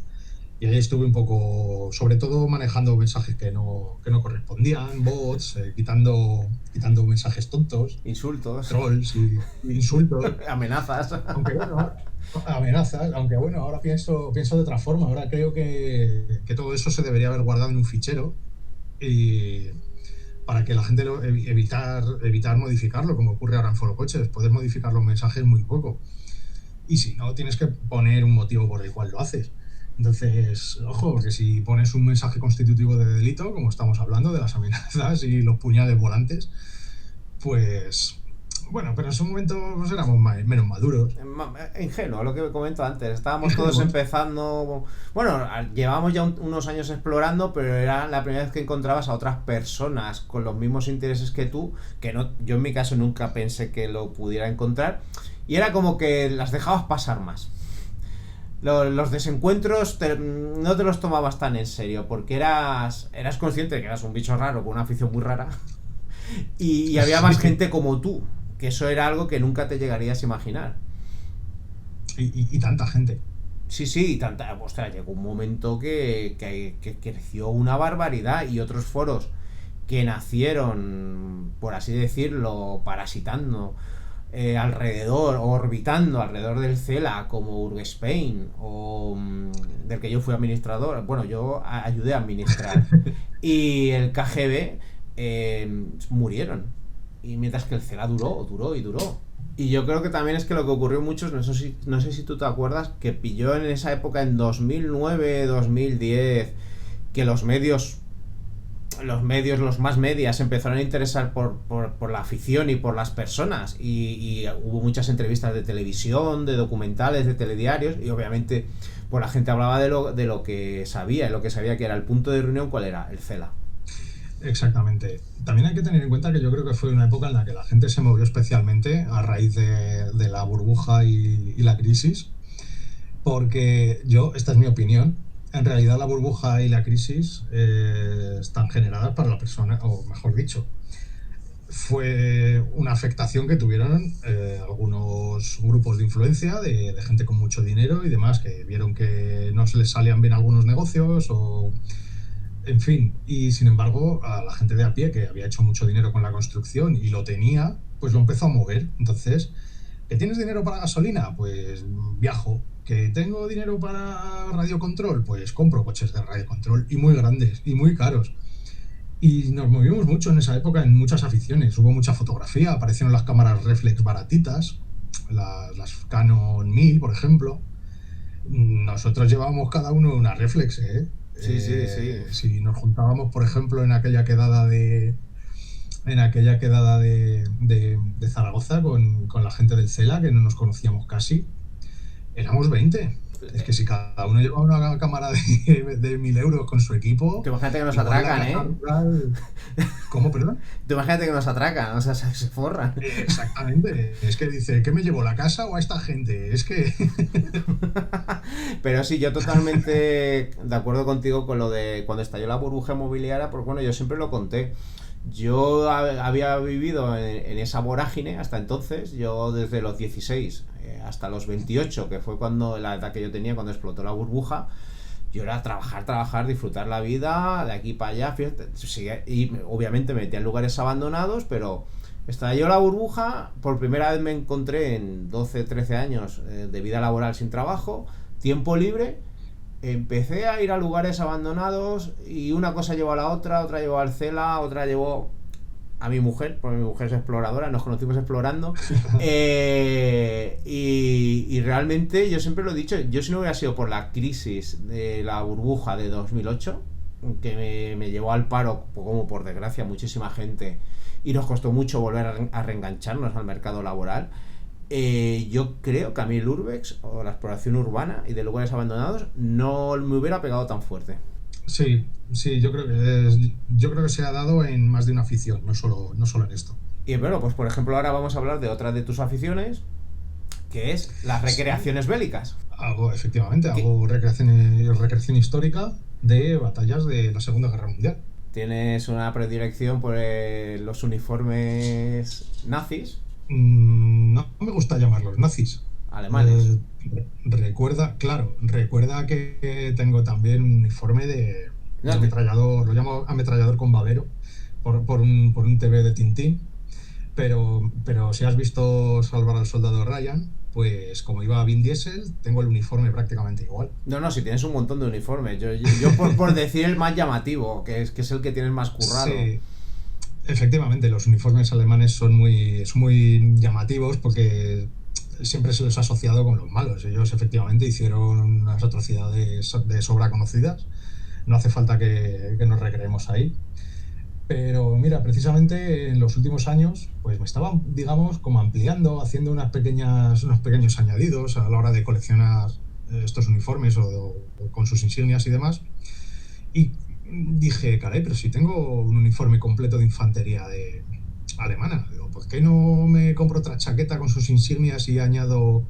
ahí estuve un poco, sobre todo manejando mensajes que no correspondían, bots, quitando mensajes tontos, insultos, trolls y insultos, amenazas. Aunque bueno, ahora pienso de otra forma. Ahora creo que todo eso se debería haber guardado en un fichero y para que la gente evitar modificarlo, como ocurre ahora en Foro Coches. Puedes modificar los mensajes muy poco. Y si no, tienes que poner un motivo por el cual lo haces. Entonces, ojo, porque si pones un mensaje constitutivo de delito, como estamos hablando de las amenazas y los puñales volantes, pues bueno, pero en su momento pues, éramos menos maduros. Ingenuo, lo que comento antes. Estábamos todos empezando. Bueno, llevábamos ya unos años explorando, pero era la primera vez que encontrabas a otras personas con los mismos intereses que tú, que no, yo en mi caso nunca pensé que lo pudiera encontrar. Y era como que las dejabas pasar más. Los desencuentros no te los tomabas tan en serio, porque eras consciente de que eras un bicho raro con una afición muy rara. Y había más gente como tú, que eso era algo que nunca te llegarías a imaginar. Y tanta gente. Sí, tanta. Ostras, llegó un momento que creció una barbaridad, y otros foros que nacieron, por así decirlo, parasitando orbitando alrededor del Cela, como Urgespain, o del que yo fui administrador. Bueno, yo ayudé a administrar. Y el KGB murieron. Y mientras que el Cela duró. Y yo creo que también es que lo que ocurrió muchos, no sé si tú te acuerdas, que pilló en esa época, en 2009, 2010, que los más medias empezaron a interesar por la afición y por las personas, y hubo muchas entrevistas de televisión, de documentales, de telediarios, y obviamente pues la gente hablaba de lo que sabía, y lo que sabía que era el punto de reunión. ¿Cuál era? El Cela. Exactamente. También hay que tener en cuenta que yo creo que fue una época en la que la gente se movió especialmente a raíz de la burbuja y la crisis, porque esta es mi opinión, en realidad la burbuja y la crisis están generadas para la persona, o mejor dicho, fue una afectación que tuvieron algunos grupos de influencia de gente con mucho dinero y demás, que vieron que no se les salían bien algunos negocios o... En fin, y sin embargo, a la gente de a pie que había hecho mucho dinero con la construcción y lo tenía, pues lo empezó a mover. Entonces, ¿que tienes dinero para gasolina? Pues viajo. ¿Que tengo dinero para radiocontrol? Pues compro coches de radiocontrol, y muy grandes y muy caros. Y nos movimos mucho en esa época en muchas aficiones. Hubo mucha fotografía, aparecieron las cámaras reflex baratitas, las Canon 1000, por ejemplo. Nosotros llevábamos cada uno una reflex, ¿eh? Sí. Si nos juntábamos, por ejemplo, en aquella quedada de Zaragoza con la gente del Cela, que no nos conocíamos casi, éramos 20. Es que si cada uno llevaba una cámara de 1.000 euros con su equipo... Te imagínate que nos atracan, ¿eh? ¿Cómo, perdón? Te imagínate que nos atracan, o sea, se forran. Exactamente. Es que dice, ¿qué me llevo, la casa o a esta gente? Es que... Pero sí, yo totalmente de acuerdo contigo con lo de cuando estalló la burbuja inmobiliaria, porque bueno, yo siempre lo conté, Yo había vivido en esa vorágine hasta entonces. Yo desde los 16 hasta los 28, que fue cuando la edad que yo tenía cuando explotó la burbuja, yo era trabajar, disfrutar la vida de aquí para allá, fíjate, y obviamente me metía en lugares abandonados, pero estalló la burbuja, por primera vez me encontré en 12, 13 años de vida laboral sin trabajo, tiempo libre, empecé a ir a lugares abandonados y una cosa llevó a la otra llevó al CELA, otra llevó a mi mujer, porque mi mujer es exploradora, nos conocimos explorando. Y realmente yo siempre lo he dicho, yo si no hubiera sido por la crisis de la burbuja de 2008, que me llevó al paro, como por desgracia muchísima gente, y nos costó mucho volver a reengancharnos al mercado laboral, yo creo que a mí el Urbex o la exploración urbana y de lugares abandonados no me hubiera pegado tan fuerte. Sí, yo creo que se ha dado en más de una afición, no solo en esto. Y bueno, pues por ejemplo ahora vamos a hablar de otra de tus aficiones, que es las recreaciones bélicas. Efectivamente, hago recreación histórica de batallas de la Segunda Guerra Mundial. ¿Tienes una predilección por los uniformes nazis? No me gusta llamarlos nazis. Alemanes. Recuerda que tengo también un uniforme de ametrallador, lo llamo ametrallador con babero, por un TV de Tintín, pero si has visto Salvar al Soldado Ryan, pues como iba Vin Diesel, tengo el uniforme prácticamente igual. No, si tienes un montón de uniformes, yo por decir el más llamativo, que es el que tienes más currado. Sí. Efectivamente, los uniformes alemanes son muy llamativos porque siempre se les ha asociado con los malos. Ellos efectivamente hicieron unas atrocidades de sobra conocidas. No hace falta que nos recreemos ahí. Pero mira, precisamente en los últimos años pues me estaba, digamos, como ampliando, haciendo unos pequeños añadidos a la hora de coleccionar estos uniformes o con sus insignias y demás. Y dije, caray, pero si tengo un uniforme completo de infantería alemana, digo, ¿por qué no me compro otra chaqueta con sus insignias y añado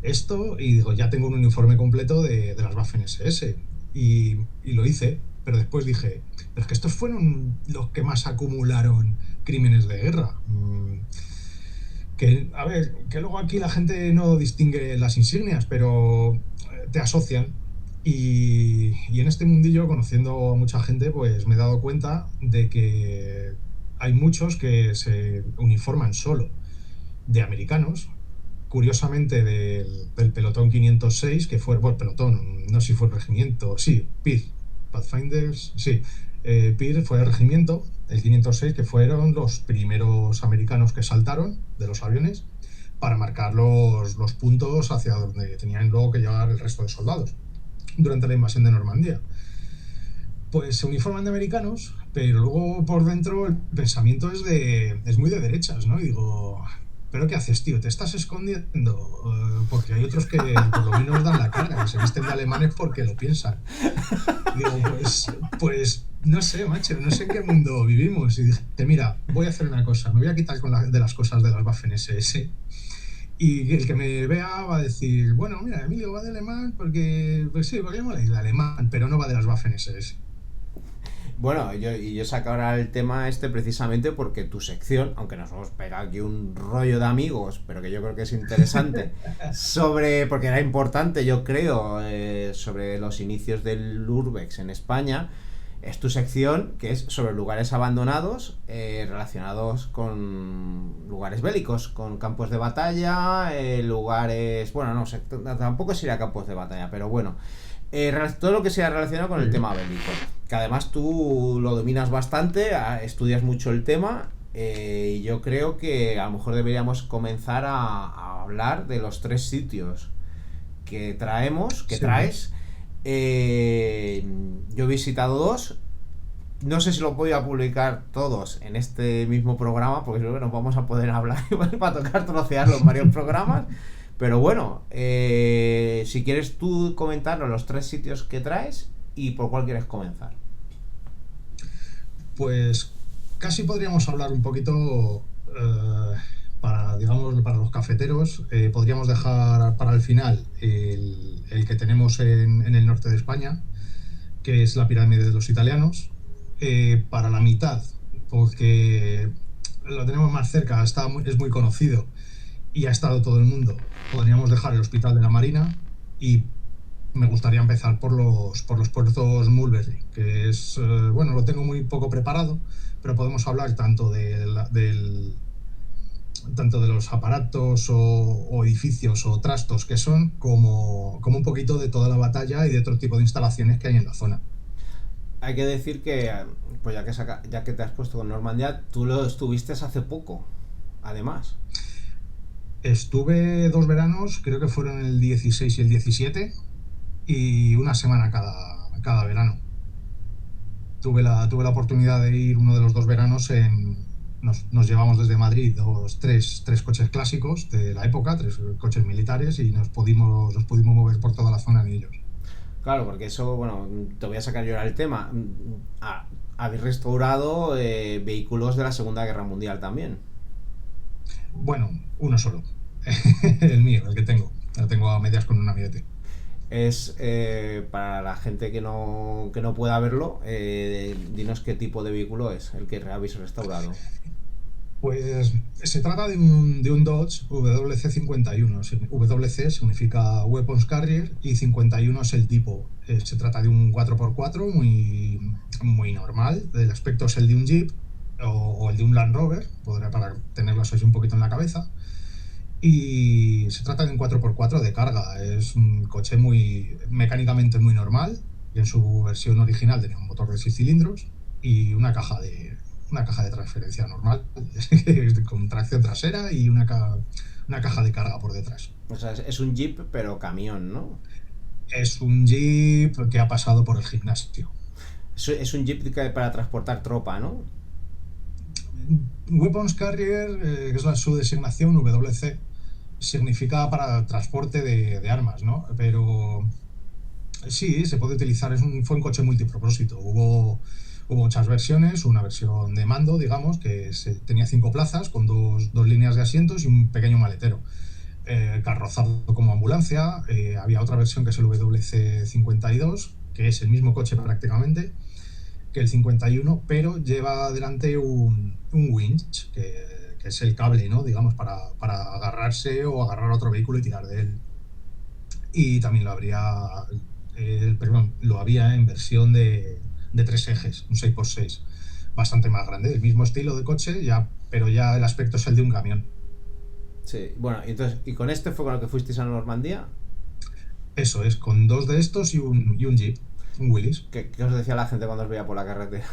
esto? Y digo, ya tengo un uniforme completo de las Waffen-SS. Y lo hice, pero después dije, pero es que estos fueron los que más acumularon crímenes de guerra. Que luego aquí la gente no distingue las insignias, pero te asocian. Y en este mundillo, conociendo a mucha gente, pues me he dado cuenta de que hay muchos que se uniforman solo de americanos, curiosamente del pelotón 506, que fue, bueno, pelotón, no sé si fue el regimiento, sí, PIR, Pathfinders, sí, PIR fue el regimiento, el 506, que fueron los primeros americanos que saltaron de los aviones para marcar los puntos hacia donde tenían luego que llegar el resto de soldados durante la invasión de Normandía. Pues se uniforman de americanos, pero luego por dentro el pensamiento es muy de derechas, ¿no? Y digo, ¿pero qué haces, tío? ¿Te estás escondiendo? Porque hay otros que por lo menos dan la cara, que se visten de alemanes porque lo piensan. Digo, pues no sé, macho, no sé en qué mundo vivimos. Y dije, mira, voy a hacer una cosa, me voy a quitar de las cosas de las Waffen-SS. Y el que me vea va a decir, bueno, mira, Emilio va de alemán porque, pues sí, porque mola ir de alemán, pero no va de las Waffen-SS. Bueno, yo saco ahora el tema precisamente porque tu sección, aunque nos hemos pegado aquí un rollo de amigos, pero que yo creo que es interesante, porque era importante, yo creo, sobre los inicios del Urbex en España, es tu sección que es sobre lugares abandonados relacionados con lugares bélicos, con campos de batalla, lugares, bueno, no sé, tampoco sería campos de batalla, pero bueno, todo lo que sea relacionado con el tema bélico, que además tú lo dominas bastante, estudias mucho el tema, y yo creo que a lo mejor deberíamos comenzar a hablar de los 3 sitios que traes. Yo he visitado 2. No sé si lo voy a publicar todos en este mismo programa, porque creo que nos vamos a poder hablar igual para tocar trocearlo en varios programas. Pero bueno, si quieres tú comentarnos los 3 sitios que traes y por cuál quieres comenzar. Pues casi podríamos hablar un poquito para los cafeteros. Podríamos dejar para el final el que tenemos en el norte de España, que es la pirámide de los italianos. Para la mitad porque lo tenemos más cerca, es muy conocido y ha estado todo el mundo. Podríamos dejar el Hospital de la Marina y me gustaría empezar por los puertos Mulberry, que es, bueno, lo tengo muy poco preparado, pero podemos hablar tanto de los aparatos o edificios o trastos que son, como un poquito de toda la batalla y de otro tipo de instalaciones que hay en la zona. Hay que decir que, pues ya que te has puesto con Normandía, tú lo estuviste hace poco, además. Estuve 2 veranos, creo que fueron el 16 y el 17, y una semana cada verano. Tuve la oportunidad de ir uno de los 2 veranos nos llevamos desde Madrid tres coches clásicos de la época, 3 coches militares, y nos pudimos mover por toda la zona en ellos. Claro, porque eso, bueno, te voy a sacar yo ahora el tema. Habéis restaurado vehículos de la Segunda Guerra Mundial también. Bueno, uno solo. El mío, el que tengo. Lo tengo a medias con un amiguete. Es para la gente que no pueda verlo, dinos qué tipo de vehículo es el que habéis restaurado. Pues se trata de un Dodge WC-51. WC significa Weapons Carrier y 51 es el tipo. Se trata de un 4x4 muy, muy normal. El aspecto es el de un Jeep o el de un Land Rover, para tenerlo así un poquito en la cabeza. Y se trata de un 4x4 de carga. Es un coche mecánicamente muy normal. Y en su versión original tenía un motor de 6 cilindros y una caja de transferencia normal con tracción trasera y una caja de carga por detrás. O sea, es un Jeep, pero camión, ¿no? Es un Jeep que ha pasado por el gimnasio. Es un Jeep para transportar tropa, ¿no? Weapons Carrier, que es su designación, WC, significa para transporte de armas, ¿no? Pero sí, se puede utilizar, fue un coche multipropósito. Hubo muchas versiones, una versión de mando, digamos, que tenía 5 plazas con dos líneas de asientos y un pequeño maletero. Carrozado como ambulancia. Había otra versión que es el WC-52, que es el mismo coche prácticamente que el 51, pero lleva delante un winch, que es el cable, ¿no? Digamos, para agarrarse o agarrar a otro vehículo y tirar de él. Y también lo había en versión de 3 ejes, un 6x6, bastante más grande, el mismo estilo de coche, pero ya el aspecto es el de un camión. Sí, bueno, ¿y con este fue con el que fuisteis a Normandía? Eso es, con 2 de estos y un Jeep, un Willys. ¿Qué os decía la gente cuando os veía por la carretera?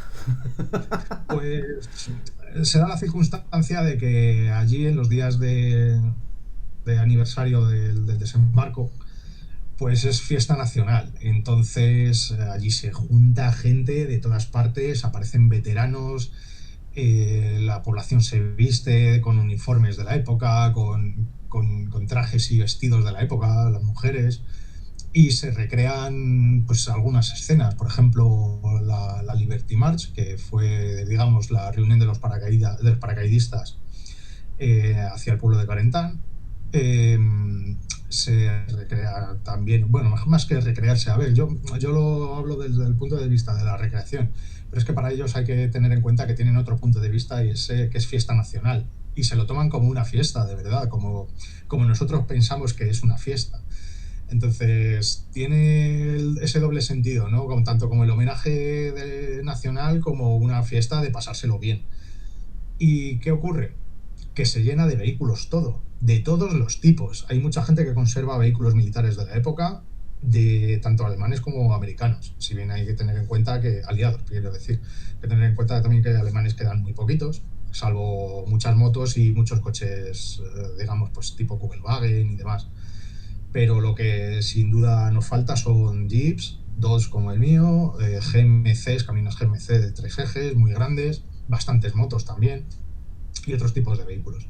Pues se da la circunstancia de que allí en los días de aniversario del desembarco, pues es fiesta nacional. Entonces allí se junta gente de todas partes, aparecen veteranos, la población se viste con uniformes de la época, con trajes y vestidos de la época, las mujeres, y se recrean pues algunas escenas. Por ejemplo, la Liberty March, que fue, digamos, la reunión de los paracaidistas hacia el pueblo de Carentán. Se recrea también, bueno, más que recrearse, a ver, yo lo hablo desde el punto de vista de la recreación, pero es que para ellos hay que tener en cuenta que tienen otro punto de vista, y es que es fiesta nacional, y se lo toman como una fiesta, de verdad, como nosotros pensamos que es una fiesta. Entonces tiene ese doble sentido, ¿no? Tanto como el homenaje nacional como una fiesta de pasárselo bien. ¿Y qué ocurre? Que se llena de vehículos todo, de todos los tipos. Hay mucha gente que conserva vehículos militares de la época, de tanto alemanes como americanos. Si bien hay que tener en cuenta aliados, quiero decir, hay que tener en cuenta también que alemanes quedan muy poquitos, salvo muchas motos y muchos coches, digamos, pues tipo Kugelwagen y demás. Pero lo que sin duda nos falta son Jeeps, dos como el mío, GMCs, camiones GMC de 3 ejes, muy grandes, bastantes motos también, y otros tipos de vehículos.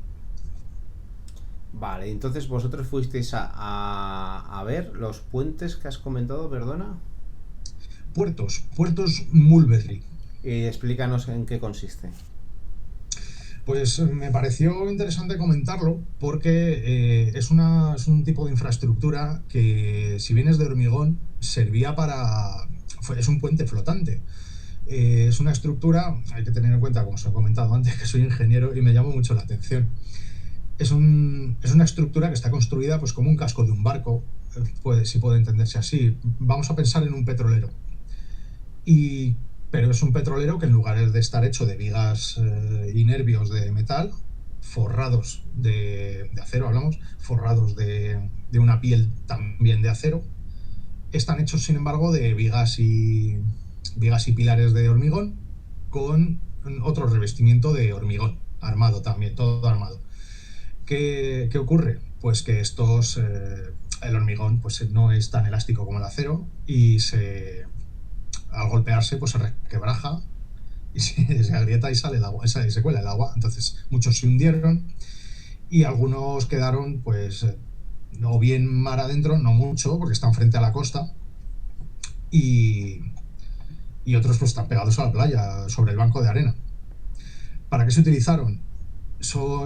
Vale, entonces vosotros fuisteis a ver los puentes que has comentado, perdona. Puertos Mulberry. Y explícanos en qué consiste. Pues me pareció interesante comentarlo porque es un tipo de infraestructura que, si bien es de hormigón, servía es un puente flotante. Es una estructura, hay que tener en cuenta, como os he comentado antes, que soy ingeniero y me llama mucho la atención. Es una estructura que está construida pues como un casco de un barco, si puede entenderse así. Vamos a pensar en un petrolero. Pero es un petrolero que en lugar de estar hecho de vigas y nervios de metal, forrados de acero, forrados de una piel también de acero, están hechos, sin embargo, de vigas y pilares de hormigón con otro revestimiento de hormigón, armado también, todo armado. ¿Qué ocurre? Pues que el hormigón pues no es tan elástico como el acero y al golpearse pues se requebraja y se agrieta y sale el agua, se cuela el agua. Entonces muchos se hundieron y algunos quedaron pues o bien mar adentro, no mucho porque están frente a la costa, y otros pues están pegados a la playa, sobre el banco de arena. ¿Para qué se utilizaron?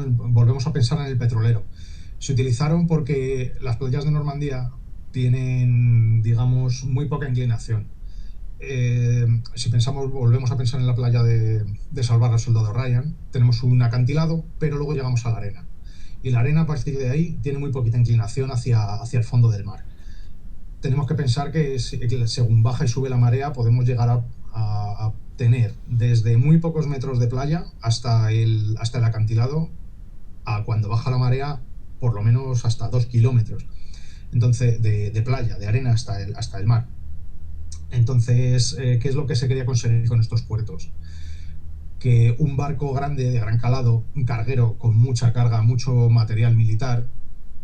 Volvemos a pensar en el petrolero. Se utilizaron porque las playas de Normandía tienen, digamos, muy poca inclinación. Si volvemos a pensar en la playa de Salvar al Soldado Ryan, tenemos un acantilado, pero luego llegamos a la arena. Y la arena, a partir de ahí, tiene muy poquita inclinación hacia el fondo del mar. Tenemos que pensar que según baja y sube la marea, podemos llegar a tener desde muy pocos metros de playa hasta el acantilado, a cuando baja la marea, por lo menos hasta 2 kilómetros. Entonces, de playa, de arena hasta el mar. Entonces, ¿qué es lo que se quería conseguir con estos puertos? Que un barco grande, de gran calado, un carguero con mucha carga, mucho material militar,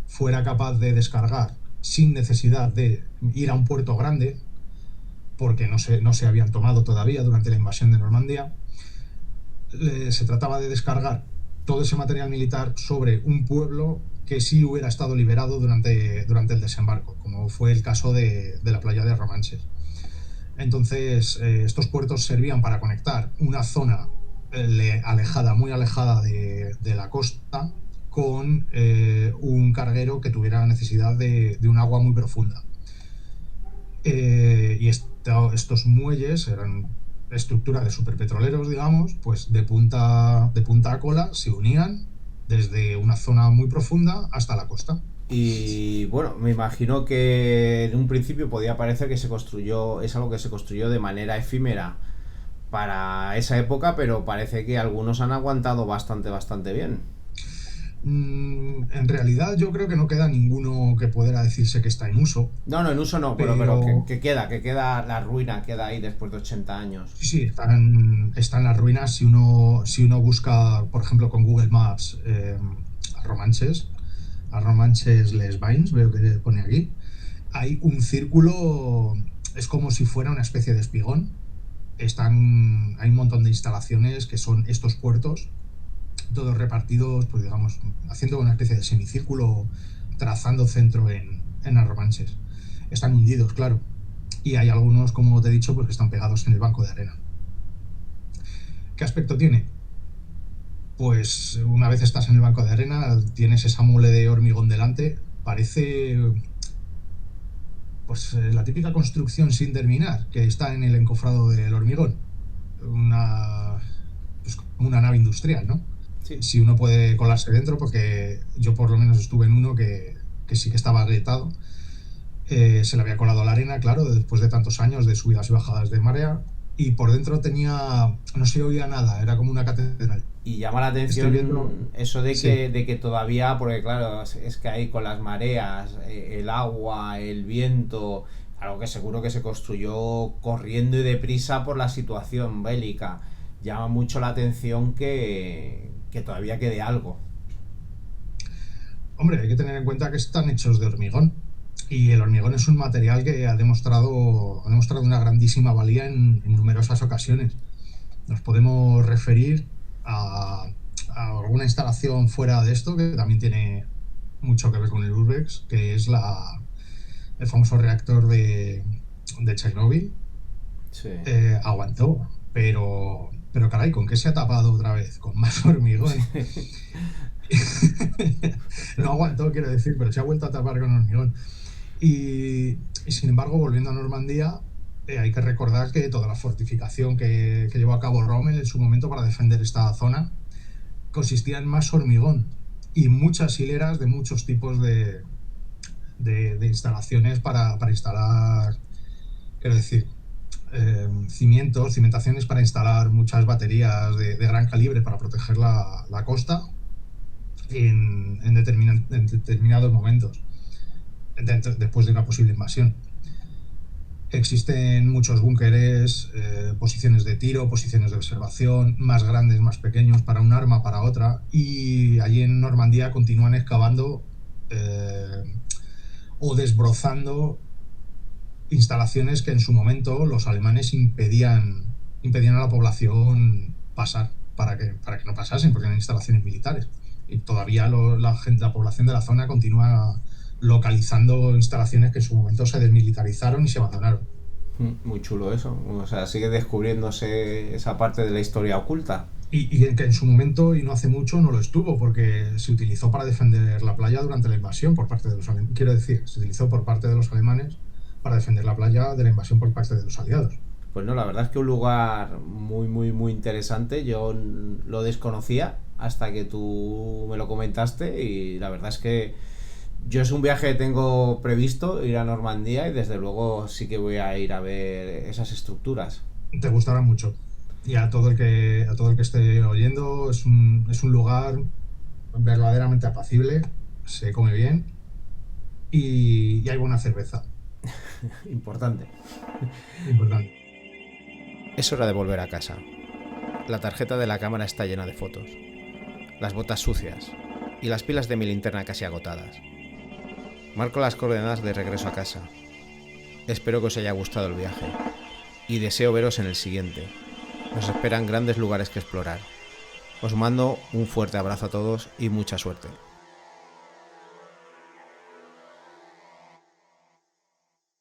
fuera capaz de descargar sin necesidad de ir a un puerto grande, porque no se habían tomado todavía durante la invasión de Normandía. Se trataba de descargar todo ese material militar sobre un pueblo que sí hubiera estado liberado durante el desembarco, como fue el caso de la playa de Romanches. Entonces, estos puertos servían para conectar una zona muy alejada de la costa con un carguero que tuviera necesidad de un agua muy profunda. Y estos muelles eran estructura de superpetroleros, digamos, pues de punta a cola se unían desde una zona muy profunda hasta la costa. Y bueno, me imagino que en un principio podía parecer que es algo que se construyó de manera efímera para esa época, pero parece que algunos han aguantado bastante bien. En realidad yo creo que no queda ninguno que pudiera decirse que está en uso. No, en uso no, pero que queda la ruina, queda ahí después de 80 años. Sí, están las ruinas. Si uno busca, por ejemplo, con Google Maps, a Romanches Les Bains, veo que pone aquí, hay un círculo, es como si fuera una especie de espigón. Hay un montón de instalaciones que son estos puertos, todos repartidos, pues digamos, haciendo una especie de semicírculo, trazando centro en Arromanches. Están hundidos, claro, y hay algunos, como te he dicho, pues que están pegados en el banco de arena. ¿Qué aspecto tiene? Pues una vez estás en el banco de arena, tienes esa mole de hormigón delante, parece pues la típica construcción sin terminar que está en el encofrado del hormigón, pues como una nave industrial, ¿no? Sí. Si uno puede colarse dentro, porque yo por lo menos estuve en uno que sí que estaba agrietado, se le había colado a la arena, claro, después de tantos años de subidas y bajadas de marea, y por dentro no se oía nada, era como una catedral. Y llama la atención eso de que todavía, porque claro, es que ahí con las mareas, el agua, el viento, algo que seguro que se construyó corriendo y deprisa por la situación bélica, llama mucho la atención que todavía quede algo. Hombre, hay que tener en cuenta que están hechos de hormigón, y el hormigón es un material que ha demostrado una grandísima valía en numerosas ocasiones. Nos podemos referir a alguna instalación fuera de esto que también tiene mucho que ver con el Urbex, que es el famoso reactor de Chernóbil. Sí. Aguantó, pero caray, ¿con qué se ha tapado otra vez? Con más hormigón. No aguantó, quiero decir, pero se ha vuelto a tapar con hormigón. Y sin embargo, volviendo a Normandía, hay que recordar que toda la fortificación que llevó a cabo Rommel en su momento para defender esta zona consistía en más hormigón y muchas hileras de muchos tipos de instalaciones para instalar, quiero decir, cimentaciones para instalar muchas baterías de gran calibre para proteger la costa en determinados momentos después de una posible invasión. Existen muchos búnkeres, posiciones de tiro, posiciones de observación, más grandes, más pequeños, para un arma, para otra, y allí en Normandía continúan excavando o desbrozando instalaciones que en su momento los alemanes impedían a la población pasar para que no pasasen, porque eran instalaciones militares. Y todavía la población de la zona continúa localizando instalaciones que en su momento se desmilitarizaron y se abandonaron. Muy chulo eso, o sea, sigue descubriéndose esa parte de la historia oculta. Y que en su momento, y no hace mucho, no lo estuvo, porque se utilizó para defender la playa durante la invasión por parte de los alemanes. Quiero decir, se utilizó por parte de los alemanes para defender la playa de la invasión por parte de los aliados. Pues no, la verdad es que un lugar muy, muy, muy interesante. Yo lo desconocía hasta que tú me lo comentaste y la verdad es que yo es un viaje que tengo previsto, ir a Normandía, y desde luego sí que voy a ir a ver esas estructuras. Te gustará mucho. Y a todo el que esté oyendo, es un lugar verdaderamente apacible, se come bien y hay buena cerveza. Importante. Es hora de volver a casa. La tarjeta de la cámara está llena de fotos, las botas sucias y las pilas de mi linterna casi agotadas. Marco las coordenadas de regreso a casa. Espero que os haya gustado el viaje y deseo veros en el siguiente. Nos esperan grandes lugares que explorar. Os mando un fuerte abrazo a todos y mucha suerte.